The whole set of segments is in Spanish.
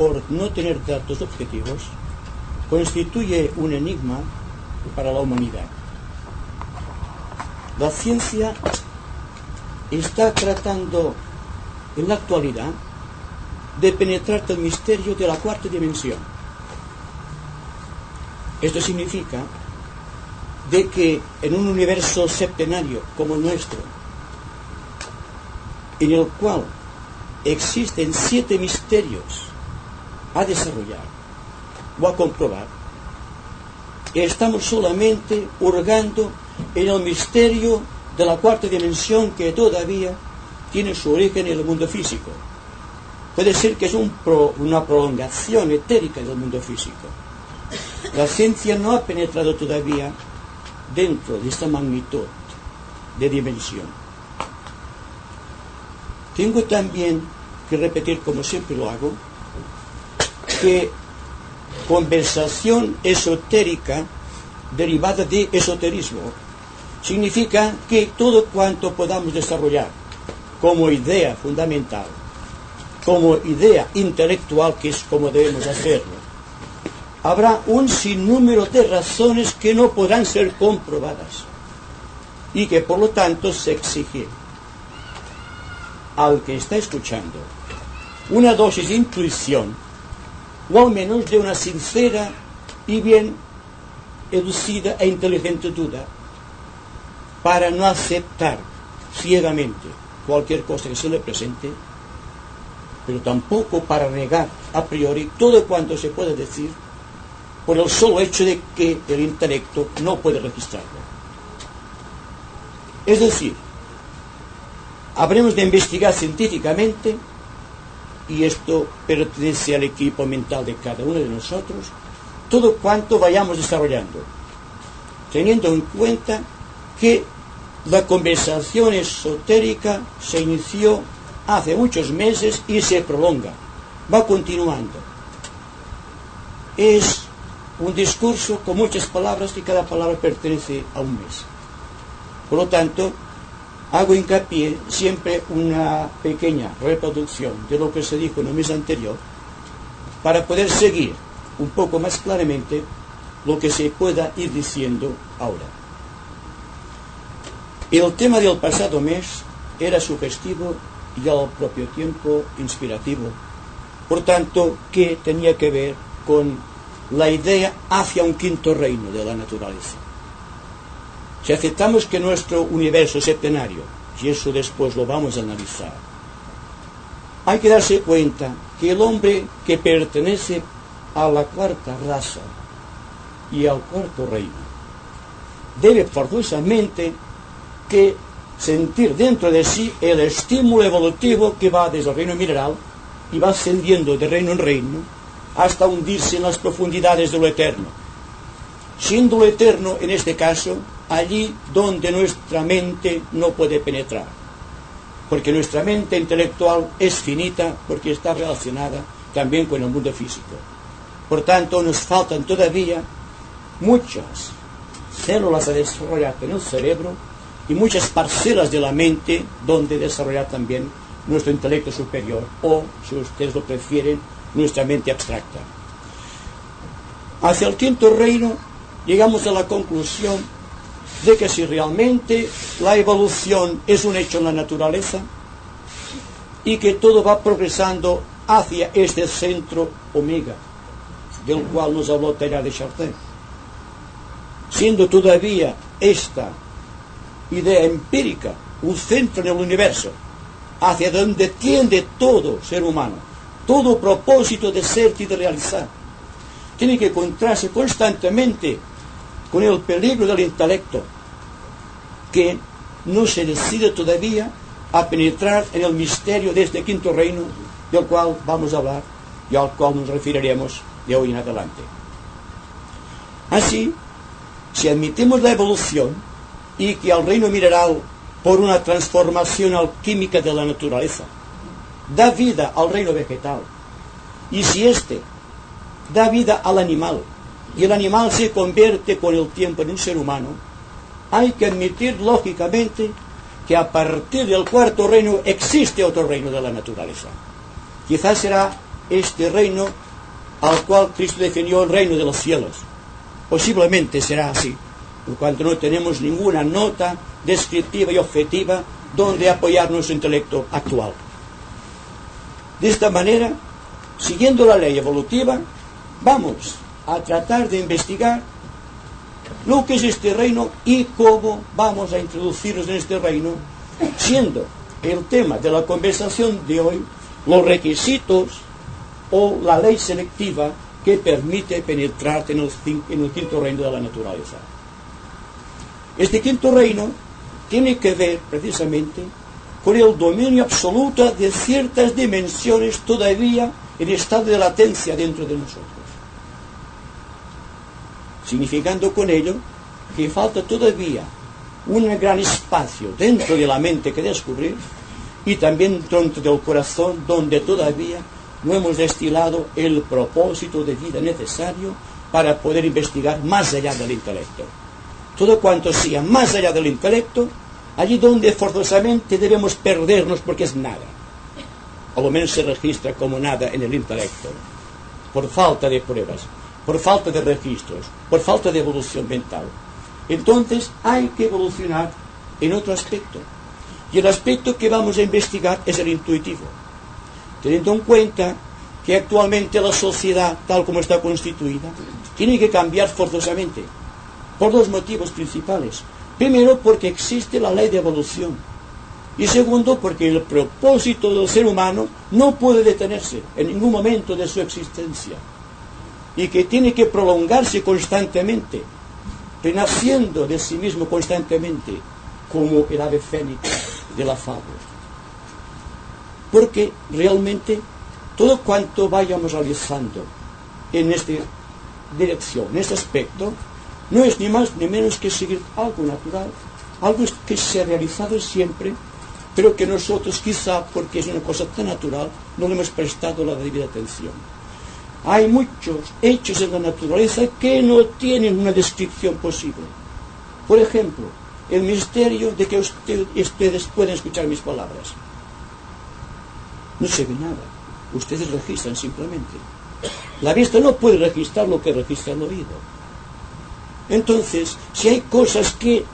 por no tener datos objetivos, constituye un enigma para la humanidad. La ciencia está tratando en la actualidad de penetrar el misterio de la cuarta dimensión. Esto significa de que en un universo septenario como el nuestro, en el cual existen 7 misterios a desarrollar o a comprobar, estamos solamente hurgando en el misterio de la cuarta dimensión, que todavía tiene su origen en el mundo físico. Puede ser que es una prolongación etérica del mundo físico. La ciencia no ha penetrado todavía dentro de esta magnitud de dimensión. Tengo también que repetir, como siempre lo hago, que conversación esotérica derivada de esoterismo significa que todo cuanto podamos desarrollar como idea fundamental, como idea intelectual, que es como debemos hacerlo, habrá un sinnúmero de razones que no podrán ser comprobadas y que por lo tanto se exige al que está escuchando una dosis de intuición, o al menos de una sincera y bien educida e inteligente duda, para no aceptar ciegamente cualquier cosa que se le presente, pero tampoco para negar a priori todo cuanto se puede decir por el solo hecho de que el intelecto no puede registrarlo. Es decir, habremos de investigar científicamente, y esto pertenece al equipo mental de cada uno de nosotros, todo cuanto vayamos desarrollando, teniendo en cuenta que la conversación esotérica se inició hace muchos meses y se prolonga, va continuando. Es un discurso con muchas palabras y cada palabra pertenece a un mes. Por lo tanto, hago hincapié siempre una pequeña reproducción de lo que se dijo en el mes anterior para poder seguir un poco más claramente lo que se pueda ir diciendo ahora. El tema del pasado mes era sugestivo y al propio tiempo inspirativo, por tanto, que tenía que ver con la idea hacia un quinto reino de la naturaleza. Si aceptamos que nuestro universo es septenario, y eso después lo vamos a analizar, hay que darse cuenta que el hombre que pertenece a la cuarta raza y al cuarto reino debe forzosamente que sentir dentro de sí el estímulo evolutivo que va desde el reino mineral y va ascendiendo de reino en reino hasta hundirse en las profundidades de lo eterno, siendo lo eterno en este caso allí donde nuestra mente no puede penetrar, porque nuestra mente intelectual es finita, porque está relacionada también con el mundo físico. Por tanto, nos faltan todavía muchas células a desarrollar en el cerebro y muchas parcelas de la mente donde desarrollar también nuestro intelecto superior, o, si ustedes lo prefieren, nuestra mente abstracta. Hacia el quinto reino llegamos a la conclusión de que si realmente la evolución es un hecho en la naturaleza y que todo va progresando hacia este centro omega, del cual nos habló Teilhard de Chardin, siendo todavía esta idea empírica un centro en el universo, hacia donde tiende todo ser humano, todo propósito de ser y de realizar, tiene que encontrarse constantemente con el peligro del intelecto, que no se decide todavía a penetrar en el misterio de este quinto reino, del cual vamos a hablar y al cual nos referiremos de hoy en adelante. Así, si admitimos la evolución y que al reino mineral, por una transformación alquímica de la naturaleza, da vida al reino vegetal, y si éste da vida al animal, y el animal se convierte con el tiempo en un ser humano, hay que admitir lógicamente que a partir del cuarto reino existe otro reino de la naturaleza. Quizás será este reino al cual Cristo definió el reino de los cielos. Posiblemente será así, por cuanto no tenemos ninguna nota descriptiva y objetiva donde apoyar nuestro intelecto actual. De esta manera, siguiendo la ley evolutiva, vamos a tratar de investigar lo que es este reino y cómo vamos a introducirnos en este reino, siendo el tema de la conversación de hoy los requisitos o la ley selectiva que permite penetrar en el quinto reino de la naturaleza. Este quinto reino tiene que ver precisamente con el dominio absoluto de ciertas dimensiones todavía en estado de latencia dentro de nosotros, significando con ello que falta todavía un gran espacio dentro de la mente que descubrir y también dentro del corazón donde todavía no hemos destilado el propósito de vida necesario para poder investigar más allá del intelecto. Todo cuanto sea más allá del intelecto, allí donde forzosamente debemos perdernos porque es nada, o lo menos se registra como nada en el intelecto, por falta de pruebas, por falta de registros, por falta de evolución mental. Entonces hay que evolucionar en otro aspecto, y el aspecto que vamos a investigar es el intuitivo, teniendo en cuenta que actualmente la sociedad, tal como está constituida, tiene que cambiar forzosamente, por dos motivos principales. Primero, porque existe la ley de evolución, y segundo, porque el propósito del ser humano no puede detenerse en ningún momento de su existencia, y que tiene que prolongarse constantemente, renaciendo de sí mismo constantemente, como el ave fénix de la fábula. Porque realmente todo cuanto vayamos realizando en esta dirección, en este aspecto, no es ni más ni menos que seguir algo natural, algo que se ha realizado siempre, pero que nosotros quizá, porque es una cosa tan natural, no le hemos prestado la debida atención. Hay muchos hechos en la naturaleza que no tienen una descripción posible. Por ejemplo, el misterio de que ustedes pueden escuchar mis palabras. No se ve nada, ustedes registran simplemente. La vista no puede registrar lo que registra el oído. Entonces, si hay cosas que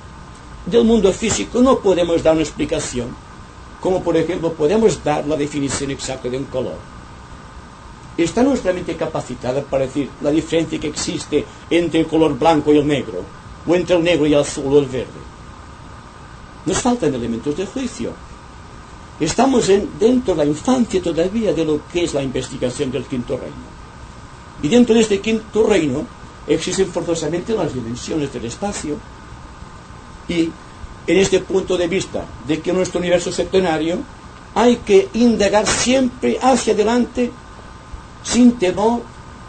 del mundo físico no podemos dar una explicación, como por ejemplo podemos dar la definición exacta de un color, ¿está nuestra mente capacitada para decir la diferencia que existe entre el color blanco y el negro, o entre el negro y el azul o el verde? Nos faltan elementos de juicio. Estamos dentro de la infancia todavía de lo que es la investigación del quinto reino. Y dentro de este quinto reino existen forzosamente las dimensiones del espacio. Y en este punto de vista de que nuestro universo septenario hay que indagar siempre hacia adelante, sin temor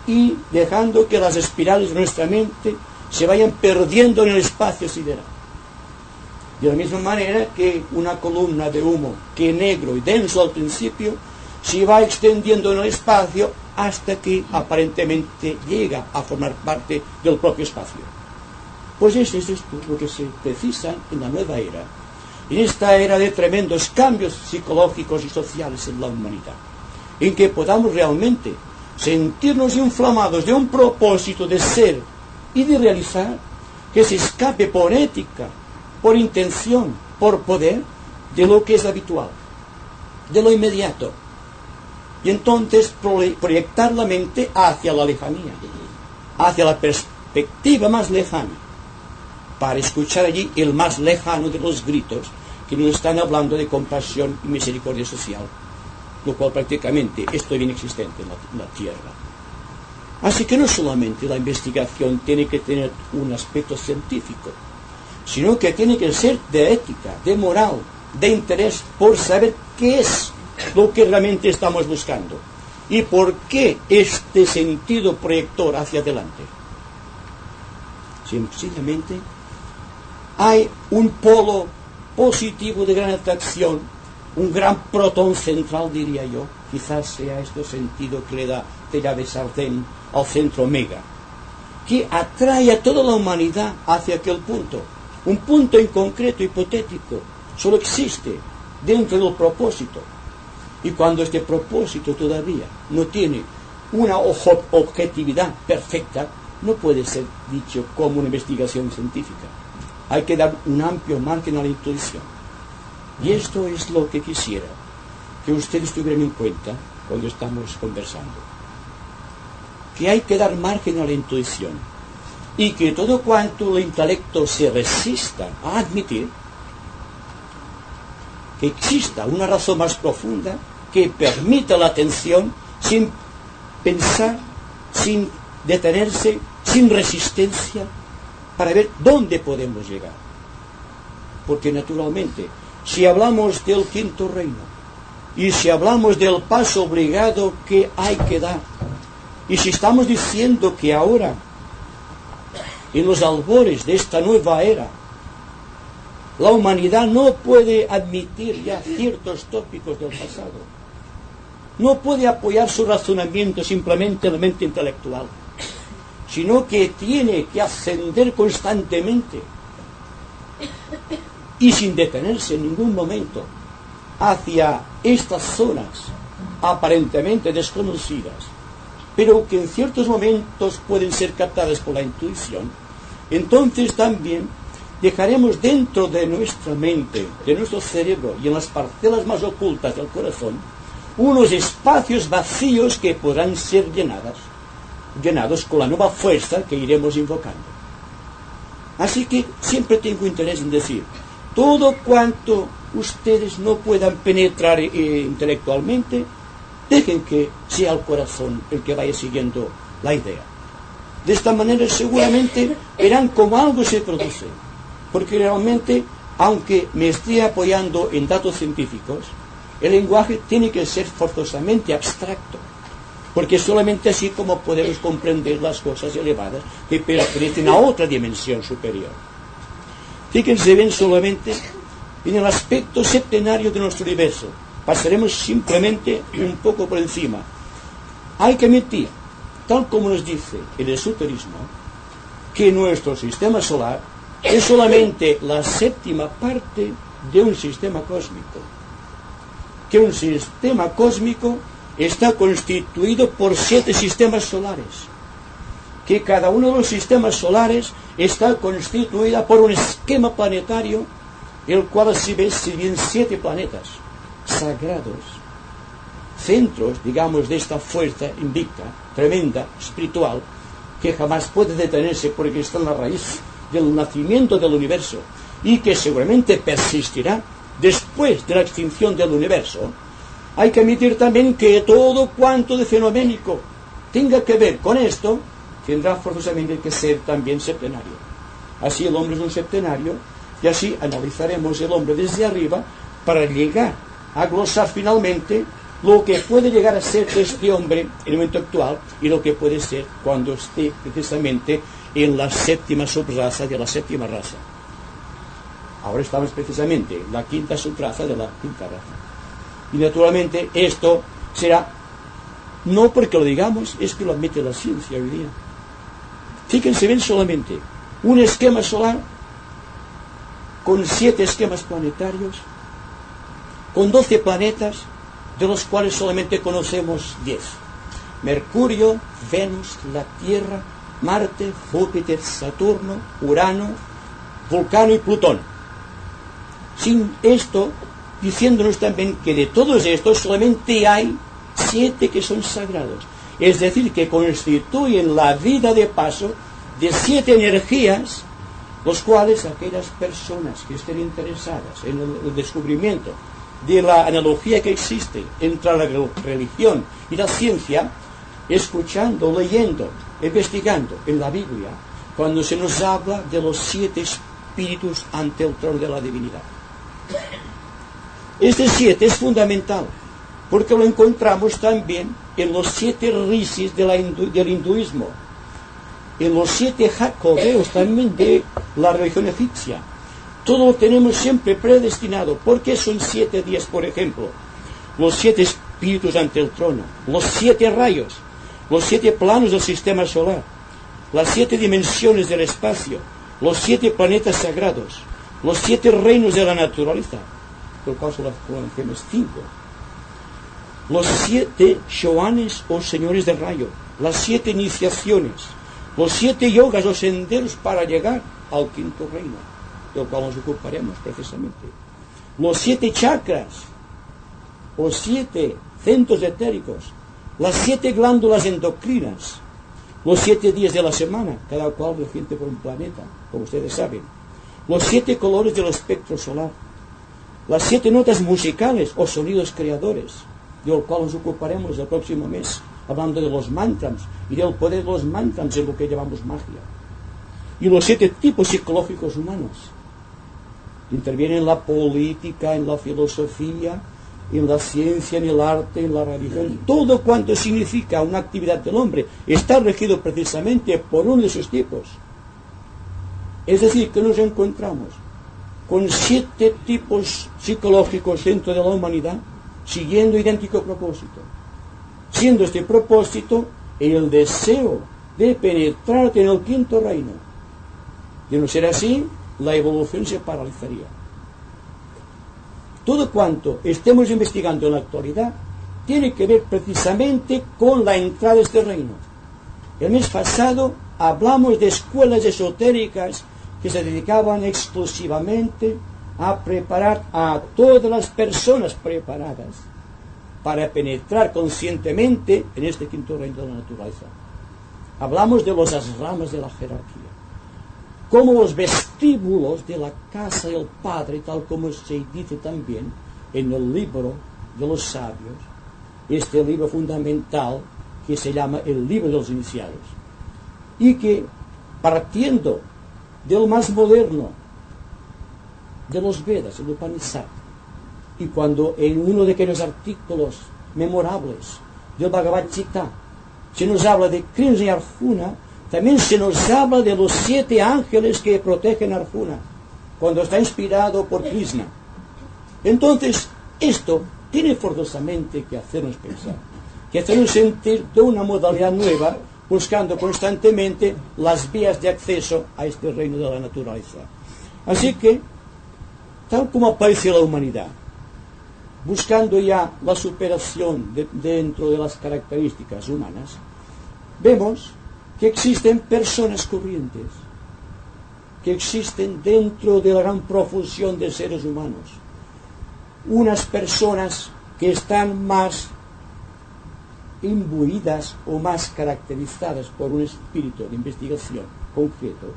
y dejando que las espirales de nuestra mente se vayan perdiendo en el espacio sideral. De la misma manera que una columna de humo que negro y denso al principio se va extendiendo en el espacio hasta que aparentemente llega a formar parte del propio espacio. Pues es esto lo que se precisa en la nueva era, en esta era de tremendos cambios psicológicos y sociales en la humanidad, en que podamos realmente sentirnos inflamados de un propósito de ser y de realizar que se escape por ética, por intención, por poder, de lo que es habitual, de lo inmediato. Y entonces proyectar la mente hacia la lejanía, hacia la perspectiva más lejana, para escuchar allí el más lejano de los gritos que nos están hablando de compasión y misericordia social, lo cual prácticamente esto es inexistente en la Tierra. Así que no solamente la investigación tiene que tener un aspecto científico, sino que tiene que ser de ética, de moral, de interés, por saber qué es lo que realmente estamos buscando y por qué este sentido proyector hacia adelante. Sencillamente hay un polo positivo de gran atracción, un gran protón central, diría yo, quizás sea este sentido que le da Teilhard de Chardin al centro omega, que atrae a toda la humanidad hacia aquel punto, un punto en concreto hipotético, solo existe dentro del propósito, Y cuando este propósito todavía no tiene una objetividad perfecta, no puede ser dicho como una investigación científica. Hay que dar un amplio margen a la intuición. Y esto es lo que quisiera que ustedes tuvieran en cuenta cuando estamos conversando. Que hay que dar margen a la intuición. Y que todo cuanto el intelecto se resista a admitir, que exista una razón más profunda que permita la atención sin pensar, sin detenerse, sin resistencia, para ver dónde podemos llegar. Porque naturalmente, si hablamos del quinto reino, y si hablamos del paso obligado que hay que dar, y si estamos diciendo que ahora, en los albores de esta nueva era, la humanidad no puede admitir ya ciertos tópicos del pasado, no puede apoyar su razonamiento simplemente en la mente intelectual, sino que tiene que ascender constantemente y sin detenerse en ningún momento hacia estas zonas aparentemente desconocidas, pero que en ciertos momentos pueden ser captadas por la intuición. Entonces también dejaremos dentro de nuestra mente, de nuestro cerebro y en las parcelas más ocultas del corazón, unos espacios vacíos que podrán ser llenados con la nueva fuerza que iremos invocando. Así que siempre tengo interés en decir, todo cuanto ustedes no puedan penetrar intelectualmente, dejen que sea el corazón el que vaya siguiendo la idea. De esta manera seguramente verán cómo algo se produce, porque realmente, aunque me esté apoyando en datos científicos, el lenguaje tiene que ser forzosamente abstracto, porque solamente así como podemos comprender las cosas elevadas que pertenecen a otra dimensión superior. Fíjense bien solamente en el aspecto septenario de nuestro universo. Pasaremos simplemente un poco por encima. Hay que admitir, tal como nos dice el esoterismo, que nuestro sistema solar es solamente la séptima parte de un sistema cósmico. Que un sistema cósmico está constituido por 7 sistemas solares. Que cada uno de los sistemas solares está constituida por un esquema planetario, el cual se ve 7 planetas sagrados, centros, digamos, de esta fuerza invicta, tremenda, espiritual, que jamás puede detenerse porque está en la raíz del nacimiento del universo y que seguramente persistirá después de la extinción del universo. Hay que admitir también que todo cuanto de fenoménico tenga que ver con esto tendrá forzosamente que ser también septenario. Así el hombre es un septenario y así analizaremos el hombre desde arriba para llegar a glosar finalmente lo que puede llegar a ser este hombre en el momento actual y lo que puede ser cuando esté precisamente en la séptima subraza de la séptima raza. Ahora estamos precisamente en la quinta subraza de la quinta raza. Y naturalmente esto será, no porque lo digamos, es que lo admite la ciencia hoy día. Fíjense bien solamente, un esquema solar con 7 esquemas planetarios, con 12 planetas, de los cuales solamente conocemos 10. Mercurio, Venus, la Tierra, Marte, Júpiter, Saturno, Urano, Vulcano y Plutón. Sin esto, diciéndonos también que de todos estos solamente hay 7 que son sagrados. Es decir, que constituyen la vida de paso de 7 energías, los cuales aquellas personas que estén interesadas en el descubrimiento de la analogía que existe entre la religión y la ciencia, escuchando, leyendo, investigando en la Biblia, cuando se nos habla de los 7 espíritus ante el trono de la divinidad. Este 7 es fundamental, porque lo encontramos también en los 7 rishis del hinduismo, en los 7 jacobeos también de la religión egipcia. Todo lo tenemos siempre predestinado. ¿Por qué son 7 días, por ejemplo? Los 7 espíritus ante el trono, los 7 rayos, los 7 planos del sistema solar, las 7 dimensiones del espacio, los 7 planetas sagrados, los 7 reinos de la naturaleza, por causa de las conocemos 5. los 7 shoanes o señores de rayo, las 7 iniciaciones, los 7 yogas o senderos para llegar al quinto reino, del cual nos ocuparemos precisamente, los 7 chakras o 7 centros etéricos, las 7 glándulas endocrinas, los 7 días de la semana, cada cual regente por un planeta, como ustedes saben, los 7 colores del espectro solar, las 7 notas musicales o sonidos creadores, del cual nos ocuparemos el próximo mes, hablando de los mantras y del poder de los mantras en lo que llamamos magia, y los 7 tipos psicológicos humanos. Intervienen en la política, en la filosofía, en la ciencia, en el arte, en la religión. Todo cuanto significa una actividad del hombre está regido precisamente por uno de esos tipos. Es decir, que nos encontramos con 7 tipos psicológicos dentro de la humanidad, siguiendo idéntico propósito, siendo este propósito el deseo de penetrar en el quinto reino. De no ser así, la evolución se paralizaría. Todo cuanto estemos investigando en la actualidad tiene que ver precisamente con la entrada de este reino. El mes pasado hablamos de escuelas esotéricas que se dedicaban exclusivamente a preparar a todas las personas preparadas para penetrar conscientemente en este quinto reino de la naturaleza. Hablamos de los asramas de la jerarquía, como los vestíbulos de la casa del Padre, tal como se dice también en el libro de los sabios, este libro fundamental que se llama el libro de los iniciados, y que, partiendo del más moderno de los Vedas, el Upanishad, y cuando en uno de aquellos artículos memorables del Bhagavad Gita se nos habla de Krishna y Arjuna, también se nos habla de los 7 ángeles que protegen a Arjuna cuando está inspirado por Krishna. Entonces, esto tiene forzosamente que hacernos pensar, que hacernos sentir de una modalidad nueva, buscando constantemente las vías de acceso a este reino de la naturaleza. Así que, tal como aparece la humanidad, buscando ya la superación dentro de las características humanas, vemos que existen personas corrientes, que existen dentro de la gran profusión de seres humanos, unas personas que están más imbuidas o más caracterizadas por un espíritu de investigación concreto,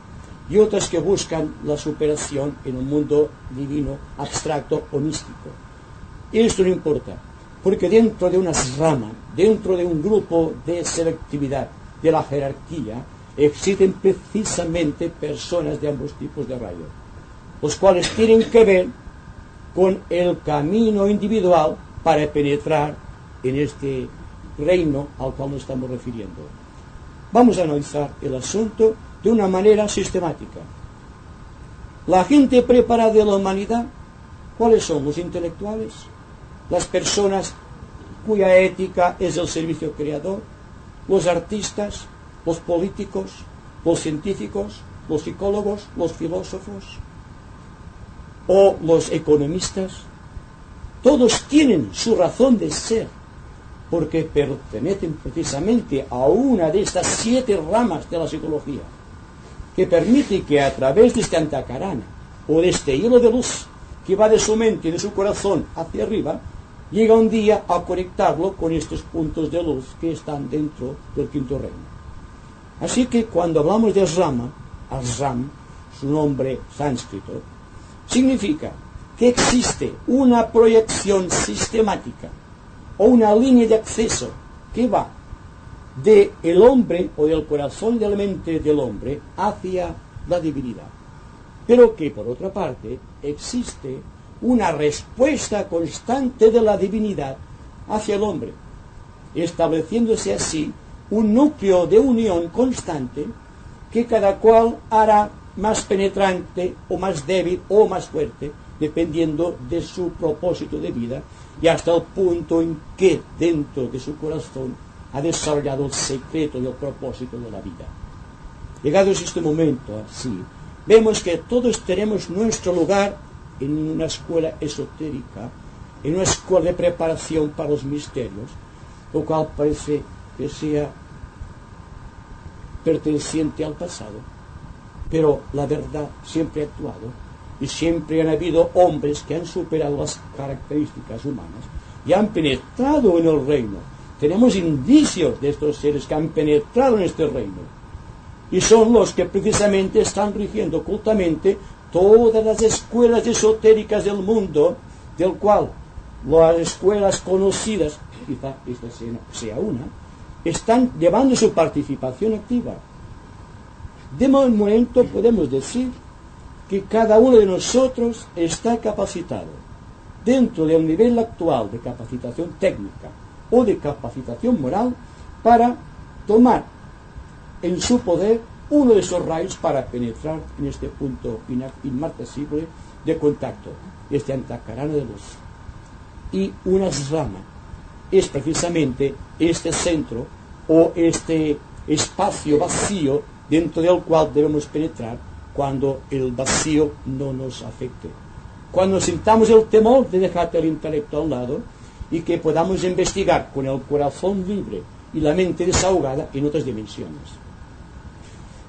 y otras que buscan la superación en un mundo divino, abstracto o místico. Esto no importa, porque dentro de una rama, dentro de un grupo de selectividad, de la jerarquía, existen precisamente personas de ambos tipos de rayo, los cuales tienen que ver con el camino individual para penetrar en este reino al cual nos estamos refiriendo. Vamos a analizar el asunto de una manera sistemática. La gente preparada de la humanidad, ¿cuáles son? Los intelectuales, las personas cuya ética es el servicio creador, los artistas, los políticos, los científicos, los psicólogos, los filósofos o los economistas. Todos tienen su razón de ser, porque pertenecen precisamente a una de estas 7 ramas de la psicología, que permite que a través de este antakarana, o de este hilo de luz que va de su mente y de su corazón hacia arriba, llega un día a conectarlo con estos puntos de luz que están dentro del quinto reino. Así que cuando hablamos de Asrama, Asram, su nombre sánscrito, significa que existe una proyección sistemática o una línea de acceso que va del hombre o del corazón de la mente del hombre hacia la divinidad. Pero que por otra parte existe una respuesta constante de la divinidad hacia el hombre, estableciéndose así un núcleo de unión constante que cada cual hará más penetrante o más débil o más fuerte, dependiendo de su propósito de vida y hasta el punto en que dentro de su corazón ha desarrollado el secreto y el propósito de la vida. Llegados a este momento así, vemos que todos tenemos nuestro lugar en una escuela esotérica en una escuela de preparación para los misterios, lo cual parece que sea perteneciente al pasado, pero la verdad siempre ha actuado y siempre han habido hombres que han superado las características humanas y han penetrado en el reino. Tenemos indicios de estos seres que han penetrado en este reino y son los que precisamente están rigiendo ocultamente todas las escuelas esotéricas del mundo, del cual las escuelas conocidas, quizá esta sea una, están llevando su participación activa. De momento podemos decir que cada uno de nosotros está capacitado dentro del nivel actual de capacitación técnica o de capacitación moral para tomar en su poder uno de esos rayos para penetrar en este punto inmarcesible de contacto, este antacarana de luz. Y una rama es precisamente este centro o este espacio vacío dentro del cual debemos penetrar cuando el vacío no nos afecte. Cuando sintamos el temor de dejar el intelecto a un lado y que podamos investigar con el corazón libre y la mente desahogada en otras dimensiones.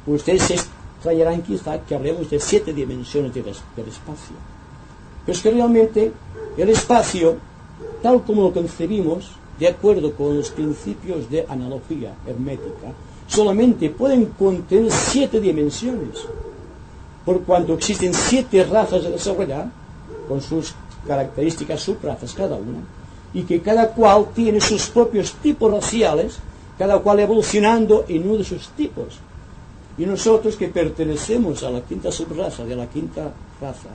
Ustedes se extrañarán quizá que hablemos de 7 dimensiones del espacio. Pero es que realmente el espacio, tal como lo concebimos, de acuerdo con los principios de analogía hermética, solamente pueden contener 7 dimensiones, por cuanto existen 7 razas de desarrollar, con sus características subrazas cada una, y que cada cual tiene sus propios tipos raciales, cada cual evolucionando en uno de sus tipos. Y nosotros que pertenecemos a la quinta subraza de la quinta raza,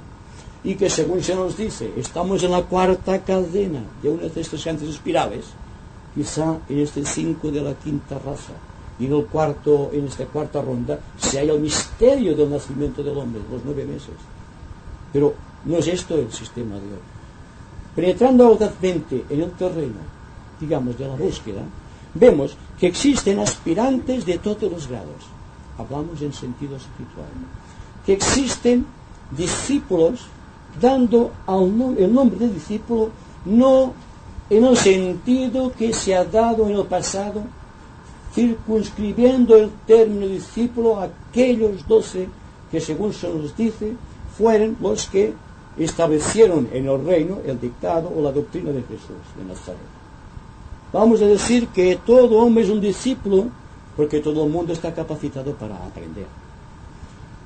y que según se nos dice, estamos en la cuarta cadena de una de estas grandes espirales, quizá en este 5 de la quinta raza, y en esta cuarta ronda, se halla el misterio del nacimiento del hombre, los 9 meses. Pero no es esto el sistema de hoy. Penetrando audazmente en el terreno, digamos, de la búsqueda, vemos que existen aspirantes de todos los grados. Hablamos en sentido espiritual. Que existen discípulos dando el nombre de discípulo no en el sentido que se ha dado en el pasado, circunscribiendo el término discípulo a aquellos 12 que, según se nos dice, fueron los que establecieron en el reino el dictado o la doctrina de Jesús de Nazaret. Vamos a decir que todo hombre es un discípulo porque todo el mundo está capacitado para aprender.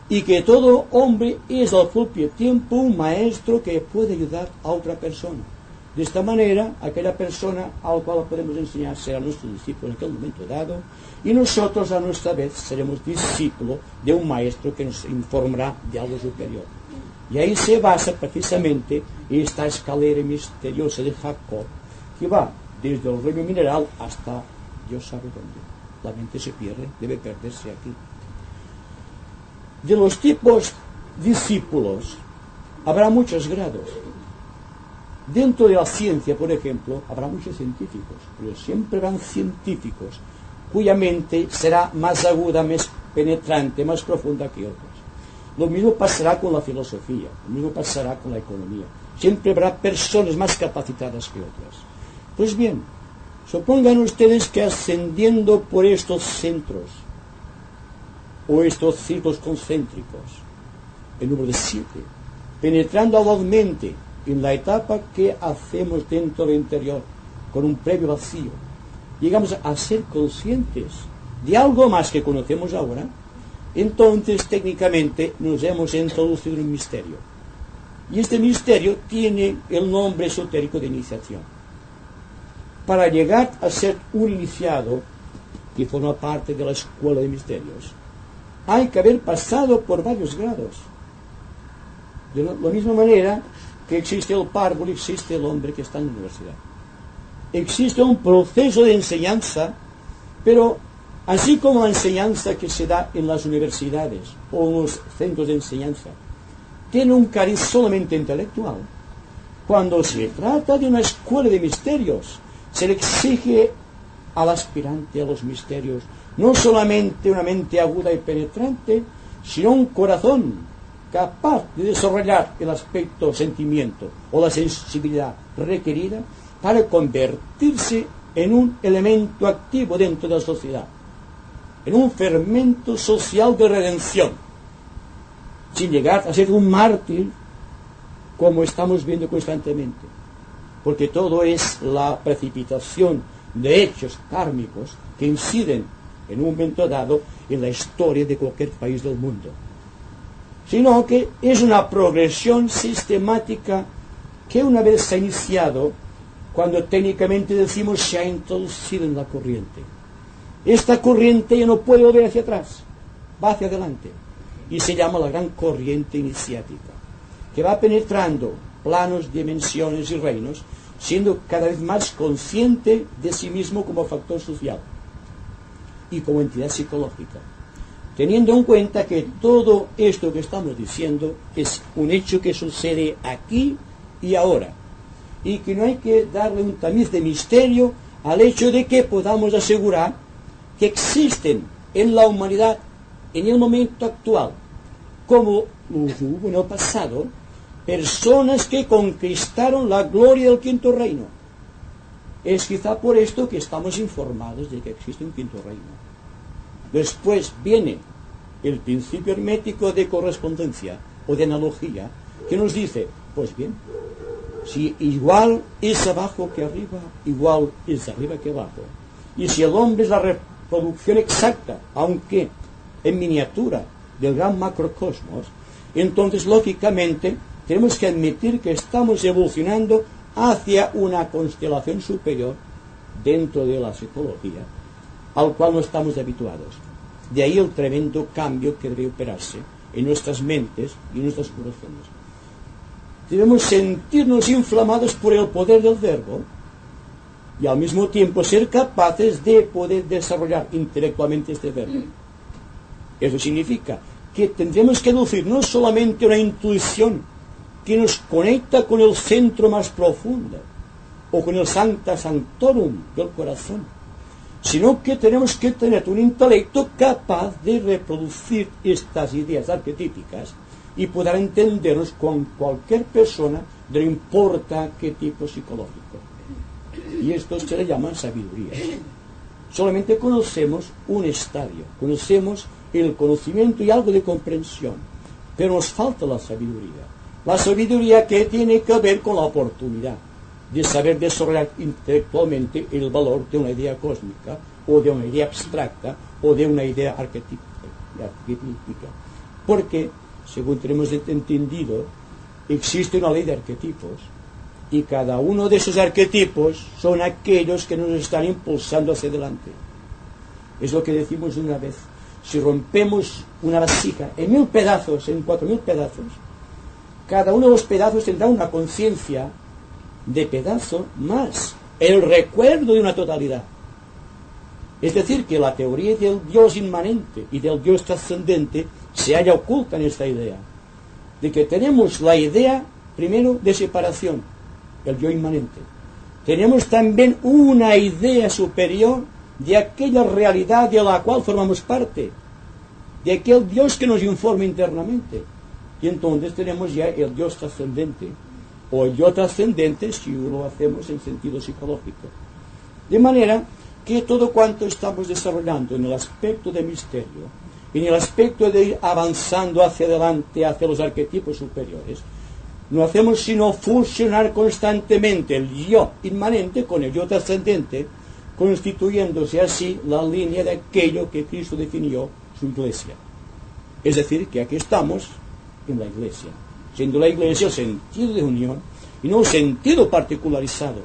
Y que todo hombre es al propio tiempo un maestro que puede ayudar a otra persona. De esta manera, aquella persona a la cual podemos enseñar será nuestro discípulo en aquel momento dado, y nosotros a nuestra vez seremos discípulos de un maestro que nos informará de algo superior. Y ahí se basa precisamente esta escalera misteriosa de Jacob, que va desde el reino mineral hasta Dios sabe dónde. La mente se pierde, debe perderse aquí. De los tipos discípulos habrá muchos grados. Dentro de la ciencia, por ejemplo, habrá muchos científicos, pero siempre habrán científicos cuya mente será más aguda, más penetrante, más profunda que otros. Lo mismo pasará con la filosofía, lo mismo pasará con la economía. Siempre habrá personas más capacitadas que otras. Pues bien, supongan ustedes que ascendiendo por estos centros, o estos círculos concéntricos, el número de 7, penetrando audazmente en la etapa que hacemos dentro del interior, con un previo vacío, llegamos a ser conscientes de algo más que conocemos ahora, entonces técnicamente nos hemos introducido en un misterio. Y este misterio tiene el nombre esotérico de iniciación. Para llegar a ser un iniciado, que forma parte de la escuela de misterios, hay que haber pasado por varios grados. De la misma manera que existe el párvulo, existe el hombre que está en la universidad. Existe un proceso de enseñanza, pero así como la enseñanza que se da en las universidades o en los centros de enseñanza tiene un cariz solamente intelectual, cuando se trata de una escuela de misterios, se le exige al aspirante a los misterios no solamente una mente aguda y penetrante, sino un corazón capaz de desarrollar el aspecto sentimiento o la sensibilidad requerida para convertirse en un elemento activo dentro de la sociedad, en un fermento social de redención, sin llegar a ser un mártir como estamos viendo constantemente, porque todo es la precipitación de hechos kármicos que inciden en un momento dado en la historia de cualquier país del mundo, sino que es una progresión sistemática que una vez se ha iniciado, cuando técnicamente decimos se ha introducido en la corriente. Esta corriente ya no puede volver hacia atrás, va hacia adelante, y se llama la gran corriente iniciática, que va penetrando planos, dimensiones y reinos, siendo cada vez más consciente de sí mismo como factor social y como entidad psicológica, teniendo en cuenta que todo esto que estamos diciendo es un hecho que sucede aquí y ahora, y que no hay que darle un tamiz de misterio al hecho de que podamos asegurar que existen en la humanidad, en el momento actual, como hubo en el pasado, personas que conquistaron la gloria del quinto reino. Es quizá por esto que estamos informados de que existe un quinto reino. Después viene el principio hermético de correspondencia o de analogía, que nos dice, pues bien, si igual es abajo que arriba, igual es arriba que abajo. Y si el hombre es la reproducción exacta, aunque en miniatura, del gran macrocosmos, entonces lógicamente tenemos que admitir que estamos evolucionando hacia una constelación superior dentro de la psicología, al cual no estamos habituados. De ahí el tremendo cambio que debe operarse en nuestras mentes y en nuestros corazones. Debemos sentirnos inflamados por el poder del verbo y al mismo tiempo ser capaces de poder desarrollar intelectualmente este verbo. Eso significa que tendremos que lucir no solamente una intuición que nos conecta con el centro más profundo o con el sancta sanctorum del corazón, sino que tenemos que tener un intelecto capaz de reproducir estas ideas arquetípicas y poder entendernos con cualquier persona, no importa qué tipo psicológico. Y esto se le llama sabiduría. Solamente conocemos un estadio, conocemos el conocimiento y algo de comprensión, pero nos falta la sabiduría. La sabiduría que tiene que ver con la oportunidad de saber desarrollar intelectualmente el valor de una idea cósmica, o de una idea abstracta, o de una idea arquetípica. Porque, según tenemos entendido, existe una ley de arquetipos, y cada uno de esos arquetipos son aquellos que nos están impulsando hacia adelante. Es lo que decimos una vez: si rompemos una vasija en 1000 pedazos, en 4000 pedazos, cada uno de los pedazos tendrá una conciencia de pedazo más el recuerdo de una totalidad. Es decir, que la teoría del Dios inmanente y del Dios trascendente se halla oculta en esta idea, de que tenemos la idea primero de separación, el yo inmanente. Tenemos también una idea superior de aquella realidad de la cual formamos parte, de aquel Dios que nos informa internamente. Y entonces tenemos ya el Dios trascendente, o el yo trascendente si lo hacemos en sentido psicológico. De manera que todo cuanto estamos desarrollando en el aspecto de misterio, en el aspecto de ir avanzando hacia adelante, hacia los arquetipos superiores, no hacemos sino fusionar constantemente el yo inmanente con el yo trascendente, constituyéndose así la línea de aquello que Cristo definió su iglesia. Es decir, que aquí estamos en la iglesia, siendo la iglesia el sentido de unión y no un sentido particularizado.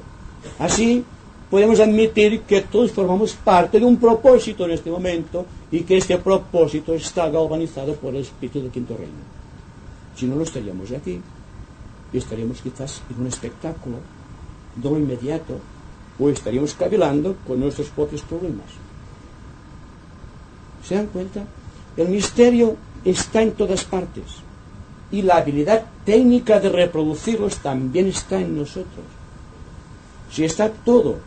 Así podemos admitir que todos formamos parte de un propósito en este momento y que este propósito está galvanizado por el espíritu del quinto reino. Si no, no estaríamos aquí y estaríamos quizás en un espectáculo de lo inmediato, o estaríamos cavilando con nuestros propios problemas. ¿Se dan cuenta? El misterio está en todas partes y la habilidad técnica de reproducirlos también está en nosotros. Si está todo,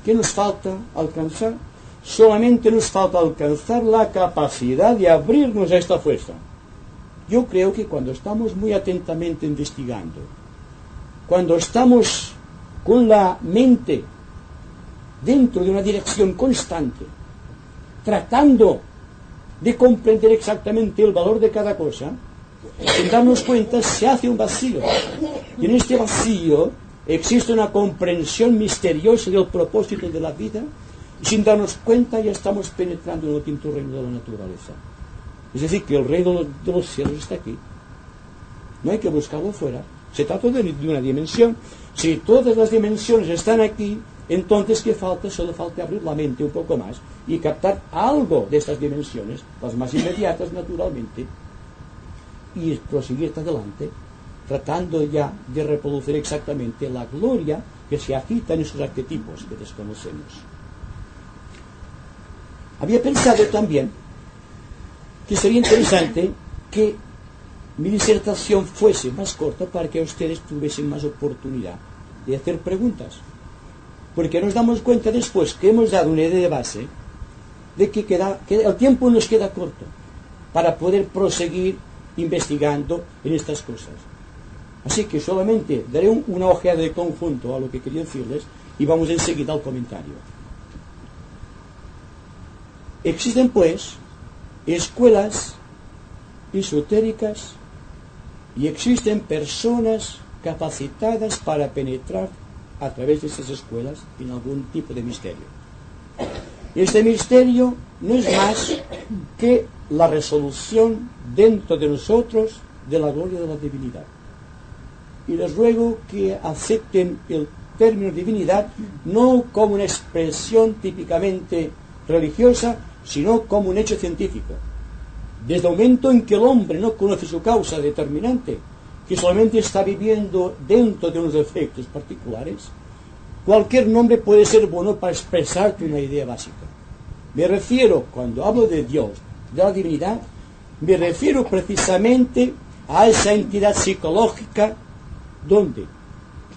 ¿qué nos falta alcanzar? Solamente nos falta alcanzar la capacidad de abrirnos a esta fuerza, Yo creo que cuando estamos muy atentamente investigando, cuando estamos con la mente dentro de una dirección constante, tratando de comprender exactamente el valor de cada cosa, sin darnos cuenta se hace un vacío. Y en este vacío existe una comprensión misteriosa del propósito de la vida, y sin darnos cuenta ya estamos penetrando en el quinto reino de la naturaleza. Es decir, que el reino de los cielos está aquí. No hay que buscarlo fuera. Se trata de una dimensión. Si todas las dimensiones están aquí, entonces ¿qué falta? Solo falta abrir la mente un poco más y captar algo de estas dimensiones, las más inmediatas naturalmente, y proseguir adelante, tratando ya de reproducir exactamente la gloria que se agita en esos arquetipos que desconocemos. Había pensado también que sería interesante que mi disertación fuese más corta para que ustedes tuviesen más oportunidad de hacer preguntas. Porque nos damos cuenta después que hemos dado una idea de base de que el tiempo nos queda corto para poder proseguir investigando en estas cosas. Así que solamente daré una ojeada de conjunto a lo que quería decirles y vamos enseguida al comentario. Existen pues escuelas esotéricas y existen personas capacitadas para penetrar a través de estas escuelas en algún tipo de misterio. Este misterio no es más que la resolución dentro de nosotros de la gloria de la divinidad. Y les ruego que acepten el término divinidad no como una expresión típicamente religiosa, sino como un hecho científico. Desde el momento en que el hombre no conoce su causa determinante, que solamente está viviendo dentro de unos efectos particulares, cualquier nombre puede ser bueno para expresarte una idea básica. Me refiero, cuando hablo de Dios, de la divinidad, me refiero precisamente a esa entidad psicológica donde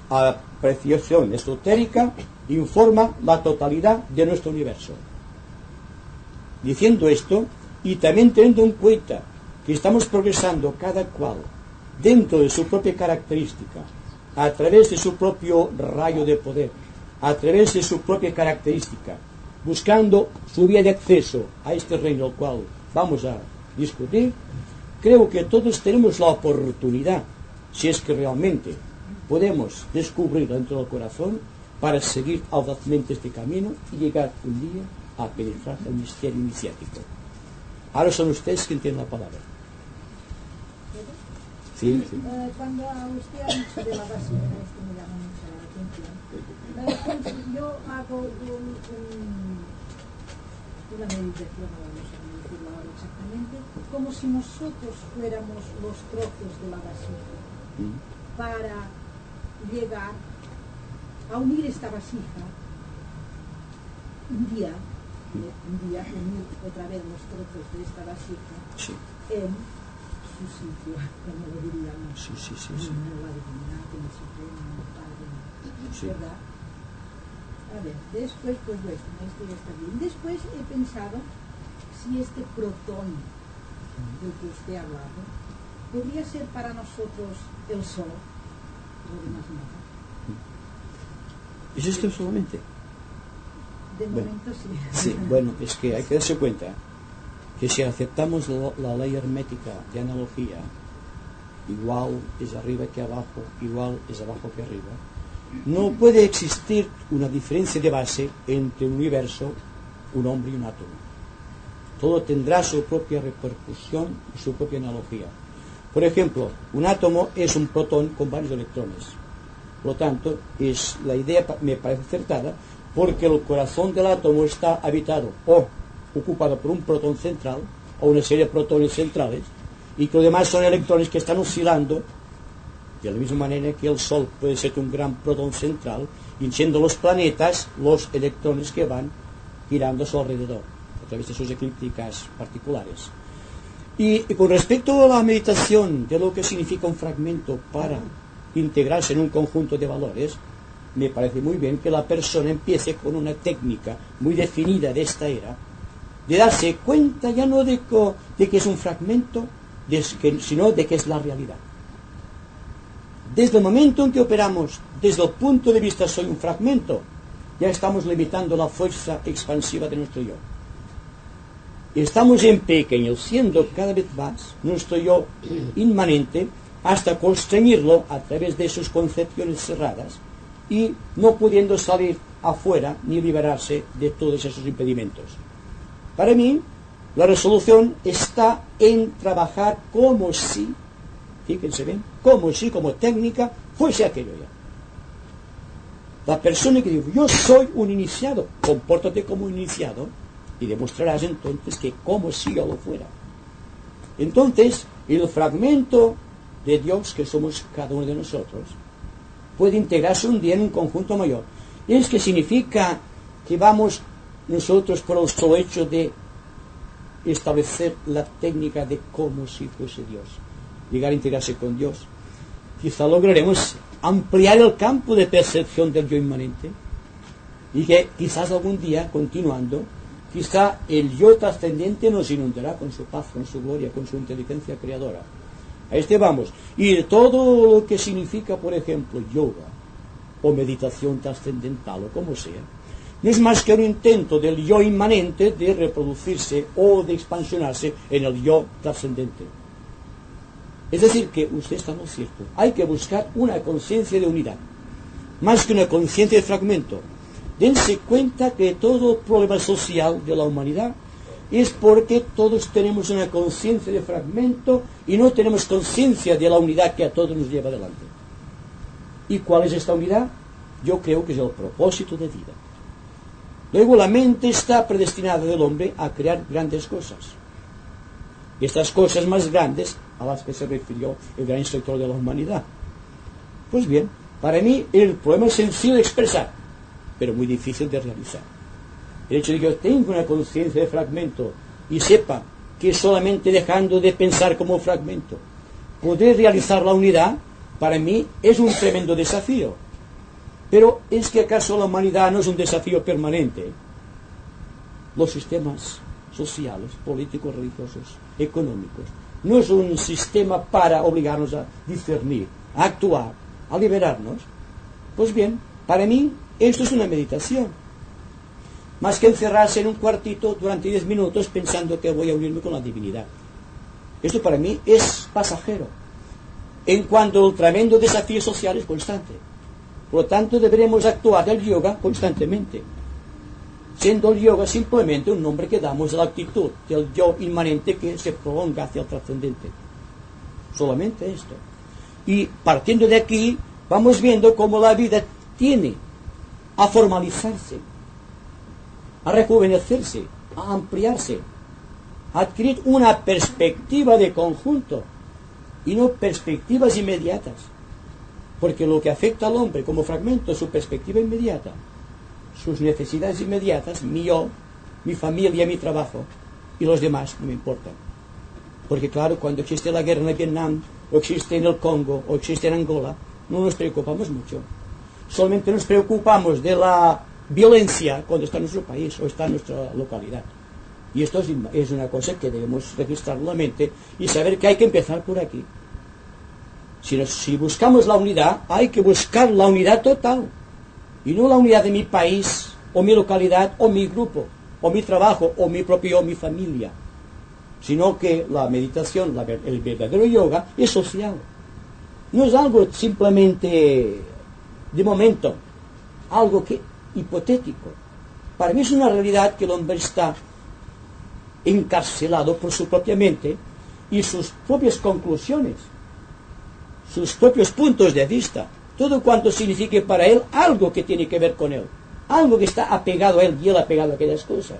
a apreciación esotérica informa la totalidad de nuestro universo. Diciendo esto, y también teniendo en cuenta que estamos progresando cada cual dentro de su propia característica, a través de su propio rayo de poder, a través de su propia característica, buscando su vía de acceso a este reino al cual vamos a discutir, creo que todos tenemos la oportunidad, si es que realmente podemos descubrirlo dentro del corazón, para seguir audazmente este camino y llegar un día a penetrar el misterio iniciático. Ahora son ustedes quienes tienen la palabra. Sí, sí. Cuando usted ha dicho de la básica, esto me llama mucho la atención. Yo hago una meditación, no sé cómo decirlo ahora exactamente, como si nosotros fuéramos los trozos de la vasija, para llegar a unir esta vasija un día unir otra vez los trozos de esta vasija, sí, en su sitio, como lo diríamos, sí. en la divinidad, en el Supremo, en el Padre, Sí. ¿verdad? A ver, después, pues esto ya está bien. Después he pensado si este protón del que usted ha hablado podría ser para nosotros el Sol, lo demás nada. ¿Es esto solamente? De momento sí. Sí, bueno, es que hay que darse cuenta que si aceptamos la ley hermética de analogía, igual es arriba que abajo, igual es abajo que arriba, no puede existir una diferencia de base entre un universo, un hombre y un átomo. Todo tendrá su propia repercusión y su propia analogía. Por ejemplo, un átomo es un protón con varios electrones. Por lo tanto, la idea me parece acertada, porque el corazón del átomo está habitado o ocupado por un protón central o una serie de protones centrales, y que los demás son electrones que están oscilando de la misma manera que el Sol puede ser un gran protón central, y siendo los planetas los electrones que van girando a su alrededor a través de sus eclípticas particulares. Y con respecto a la meditación de lo que significa un fragmento para integrarse en un conjunto de valores, me parece muy bien que la persona empiece con una técnica muy definida de esta era, de darse cuenta ya no de que es un fragmento, sino de que es la realidad. Desde el momento en que operamos desde el punto de vista soy un fragmento, ya estamos limitando la fuerza expansiva de nuestro yo. Estamos empequeñeciendo cada vez más nuestro yo inmanente hasta constreñirlo a través de sus concepciones cerradas y no pudiendo salir afuera ni liberarse de todos esos impedimentos. Para mí, la resolución está en trabajar como si, fíjense bien, como si, como técnica, fuese aquello ya. La persona que dice, yo soy un iniciado, compórtate como un iniciado, y demostrarás entonces que como si yo lo fuera. Entonces, el fragmento de Dios que somos cada uno de nosotros puede integrarse un día en un conjunto mayor. Es que significa que vamos nosotros por el solo hecho de establecer la técnica de como si fuese Dios, llegar a integrarse con Dios. Quizá lograremos ampliar el campo de percepción del yo inmanente y que quizás algún día, continuando, quizá el yo trascendente nos inundará con su paz, con su gloria, con su inteligencia creadora. A este vamos. Y todo lo que significa, por ejemplo, yoga o meditación trascendental o como sea, no es más que un intento del yo inmanente de reproducirse o de expansionarse en el yo trascendente. Es decir, que usted está en lo cierto. Hay que buscar una conciencia de unidad, más que una conciencia de fragmento. Dense cuenta que todo problema social de la humanidad es porque todos tenemos una conciencia de fragmento y no tenemos conciencia de la unidad que a todos nos lleva adelante. ¿Y cuál es esta unidad? Yo creo que es el propósito de vida. Luego la mente está predestinada del hombre a crear grandes cosas. Y estas cosas más grandes a las que se refirió el gran instructor de la humanidad. Pues bien, para mí el problema es sencillo de expresar, pero muy difícil de realizar. El hecho de que yo tenga una conciencia de fragmento y sepa que solamente dejando de pensar como fragmento podré realizar la unidad, para mí es un tremendo desafío. Pero ¿es que acaso la humanidad no es un desafío permanente? Los sistemas sociales, políticos, religiosos, económicos, no es un sistema para obligarnos a discernir, a actuar, a liberarnos. Pues bien, para mí esto es una meditación, más que encerrarse en un cuartito durante 10 minutos pensando que voy a unirme con la divinidad. Esto para mí es pasajero, en cuanto el tremendo desafío social es constante. Por lo tanto, deberemos actuar el yoga constantemente, siendo el yoga simplemente un nombre que damos a la actitud del yo inmanente que se prolonga hacia el trascendente. Solamente esto. Y partiendo de aquí, vamos viendo cómo la vida tiene a formalizarse, a rejuvenecerse, a ampliarse, a adquirir una perspectiva de conjunto y no perspectivas inmediatas. Porque lo que afecta al hombre como fragmento es su perspectiva inmediata, sus necesidades inmediatas, mi yo, mi familia, mi trabajo, y los demás no me importan. Porque claro, cuando existe la guerra en Vietnam, o existe en el Congo, o existe en Angola, no nos preocupamos mucho. Solamente nos preocupamos de la violencia cuando está en nuestro país o está en nuestra localidad. Y esto es una cosa que debemos registrar en la mente y saber que hay que empezar por aquí. Si buscamos la unidad, hay que buscar la unidad total. Y no la unidad de mi país, o mi localidad, o mi grupo, o mi trabajo, o mi propio, o mi familia. Sino que la meditación, el verdadero yoga, es social. No es algo simplemente de momento, algo que hipotético. Para mí es una realidad que el hombre está encarcelado por su propia mente y sus propias conclusiones, sus propios puntos de vista, todo cuanto signifique para él algo que tiene que ver con él, algo que está apegado a él y él apegado a aquellas cosas,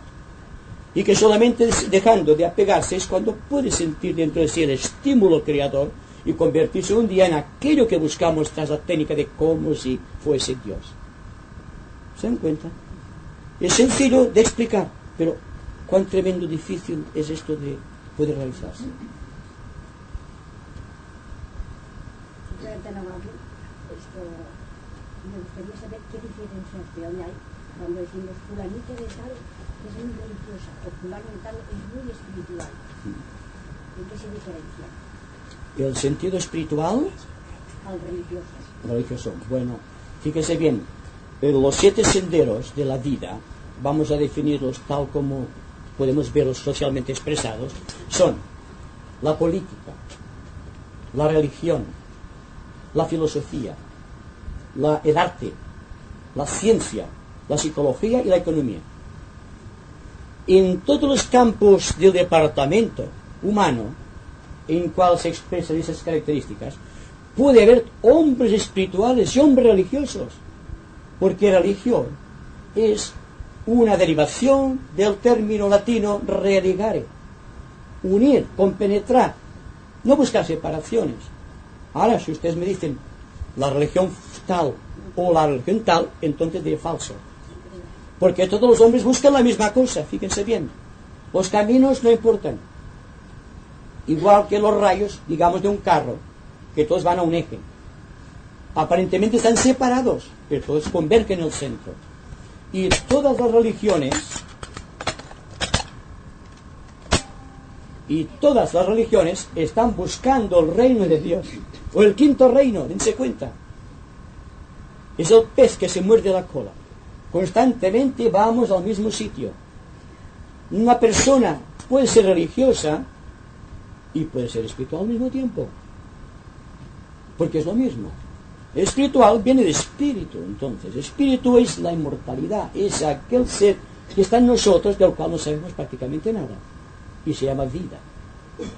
y que solamente dejando de apegarse es cuando puede sentir dentro de sí el estímulo creador y convertirse un día en aquello que buscamos tras la técnica de como si fuese Dios. ¿Se dan cuenta? Es sencillo de explicar, pero cuán tremendo difícil es esto de poder realizarse. Me gustaría saber qué diferenciación hay cuando decimos fulanito de tal es muy religiosa o fulano de tal es muy espiritual. ¿En qué se diferencia? El sentido espiritual Al religioso. religioso. Bueno, fíjese bien, los 7 senderos de la vida, vamos a definirlos tal como podemos verlos socialmente expresados, son la política, la religión, la filosofía, el arte, la ciencia, la psicología y la economía. En todos los campos del departamento humano en cual se expresan esas características, puede haber hombres espirituales y hombres religiosos, porque religión es una derivación del término latino religare, unir, compenetrar, no buscar separaciones. Ahora, si ustedes me dicen la religión tal o la religión tal, entonces diré falso, porque todos los hombres buscan la misma cosa, fíjense bien, los caminos no importan, igual que los rayos, digamos, de un carro, que todos van a un eje, aparentemente están separados, pero todos convergen en el centro. Y todas las religiones están buscando el reino de Dios, o el quinto reino, dense cuenta. Es el pez que se muerde la cola. Constantemente vamos al mismo sitio. Una persona puede ser religiosa y puede ser espiritual al mismo tiempo, porque es lo mismo. Espiritual viene de espíritu, entonces. Espíritu es la inmortalidad, es aquel ser que está en nosotros, del cual no sabemos prácticamente nada, y se llama vida.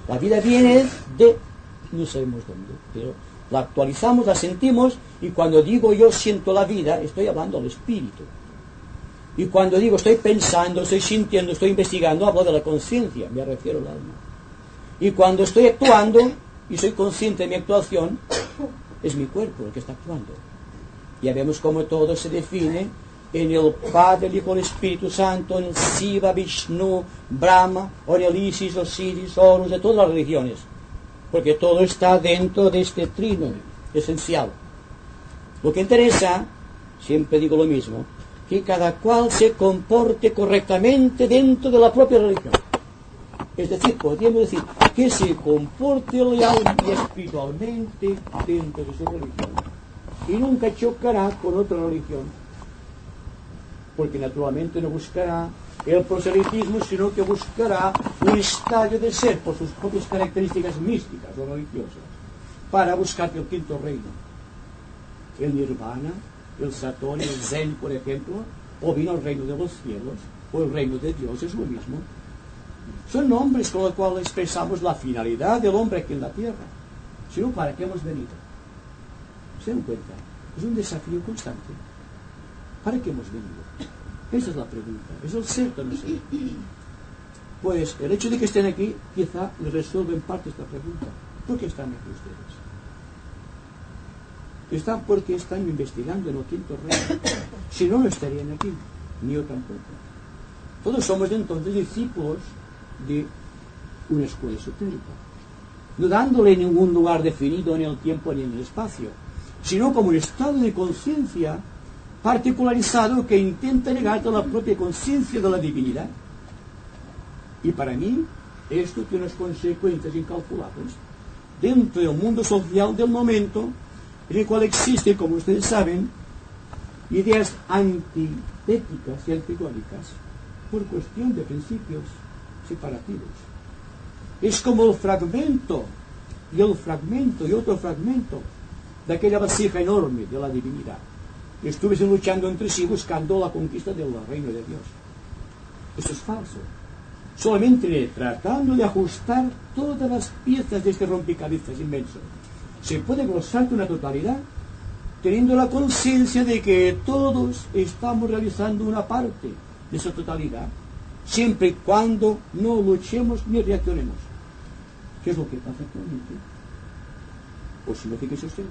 La vida viene de no sabemos dónde, pero la actualizamos, la sentimos, y cuando digo yo siento la vida, estoy hablando al espíritu. Y cuando digo estoy pensando, estoy sintiendo, estoy investigando, hablo de la conciencia, me refiero al alma. Y cuando estoy actuando y soy consciente de mi actuación, es mi cuerpo el que está actuando. Ya vemos cómo todo se define en el Padre, el Hijo, el Espíritu Santo, en el Shiva, Vishnu, Brahma, o en el Isis, Osiris, Horus, de todas las religiones. Porque todo está dentro de este trino esencial. Lo que interesa, siempre digo lo mismo, que cada cual se comporte correctamente dentro de la propia religión. Es decir, podríamos decir que se comporte leal y espiritualmente dentro de su religión. Y nunca chocará con otra religión, porque naturalmente no buscará el proselitismo, sino que buscará un estadio de ser por sus propias características místicas o religiosas, para buscar el quinto reino. El nirvana, el satori, el zen, por ejemplo, o bien el reino de los cielos, o el reino de Dios, es lo mismo. Son nombres con los cuales expresamos la finalidad del hombre aquí en la tierra. Si no, ¿para qué hemos venido? ¿Se dan cuenta? Es un desafío constante. ¿Para qué hemos venido? Esa es la pregunta. ¿Es el ser o no ser? Pues el hecho de que estén aquí quizá les resuelve en parte esta pregunta. ¿Por qué están aquí ustedes? Están porque están investigando en el quinto reino. Si no, no estarían aquí. Ni yo tampoco. Todos somos entonces discípulos de una escuela esotérica, no dándole ningún lugar definido en el tiempo ni en el espacio, sino como un estado de conciencia particularizado que intenta llegar a la propia conciencia de la divinidad. Y para mí esto tiene unas consecuencias incalculables dentro del mundo social del momento, en el cual existen, como ustedes saben, ideas antitéticas y antigónicas por cuestión de principios separativos. Es como el fragmento y otro fragmento de aquella vasija enorme de la divinidad. Estuviesen luchando entre sí buscando la conquista del reino de Dios. Eso es falso. Solamente tratando de ajustar todas las piezas de este rompecabezas inmenso, se puede glosar una totalidad, teniendo la conciencia de que todos estamos realizando una parte de esa totalidad, siempre y cuando no luchemos ni reaccionemos. ¿Qué es lo que pasa actualmente? Pues si no, fíjense ustedes,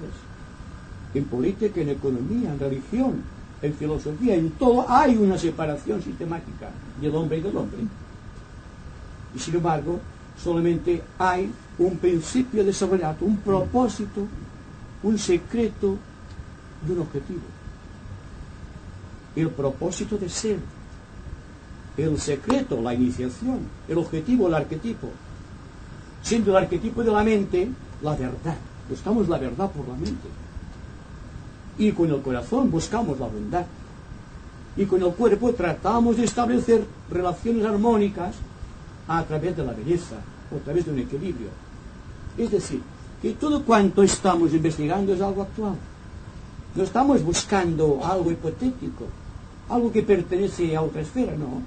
en política, en economía, en religión, en filosofía, en todo hay una separación sistemática del hombre y del hombre. Y sin embargo, solamente hay un principio desarrollado, un propósito, un secreto y un objetivo. El propósito de ser, el secreto, la iniciación, el objetivo, el arquetipo. siendo el arquetipo de la mente la verdad. Buscamos la verdad por la mente. Y con el corazón buscamos la bondad. Y con el cuerpo tratamos de establecer relaciones armónicas a través de la belleza, o a través de un equilibrio. Es decir, que todo cuanto estamos investigando es algo actual. No estamos buscando algo hipotético, algo que pertenece a otra esfera, no.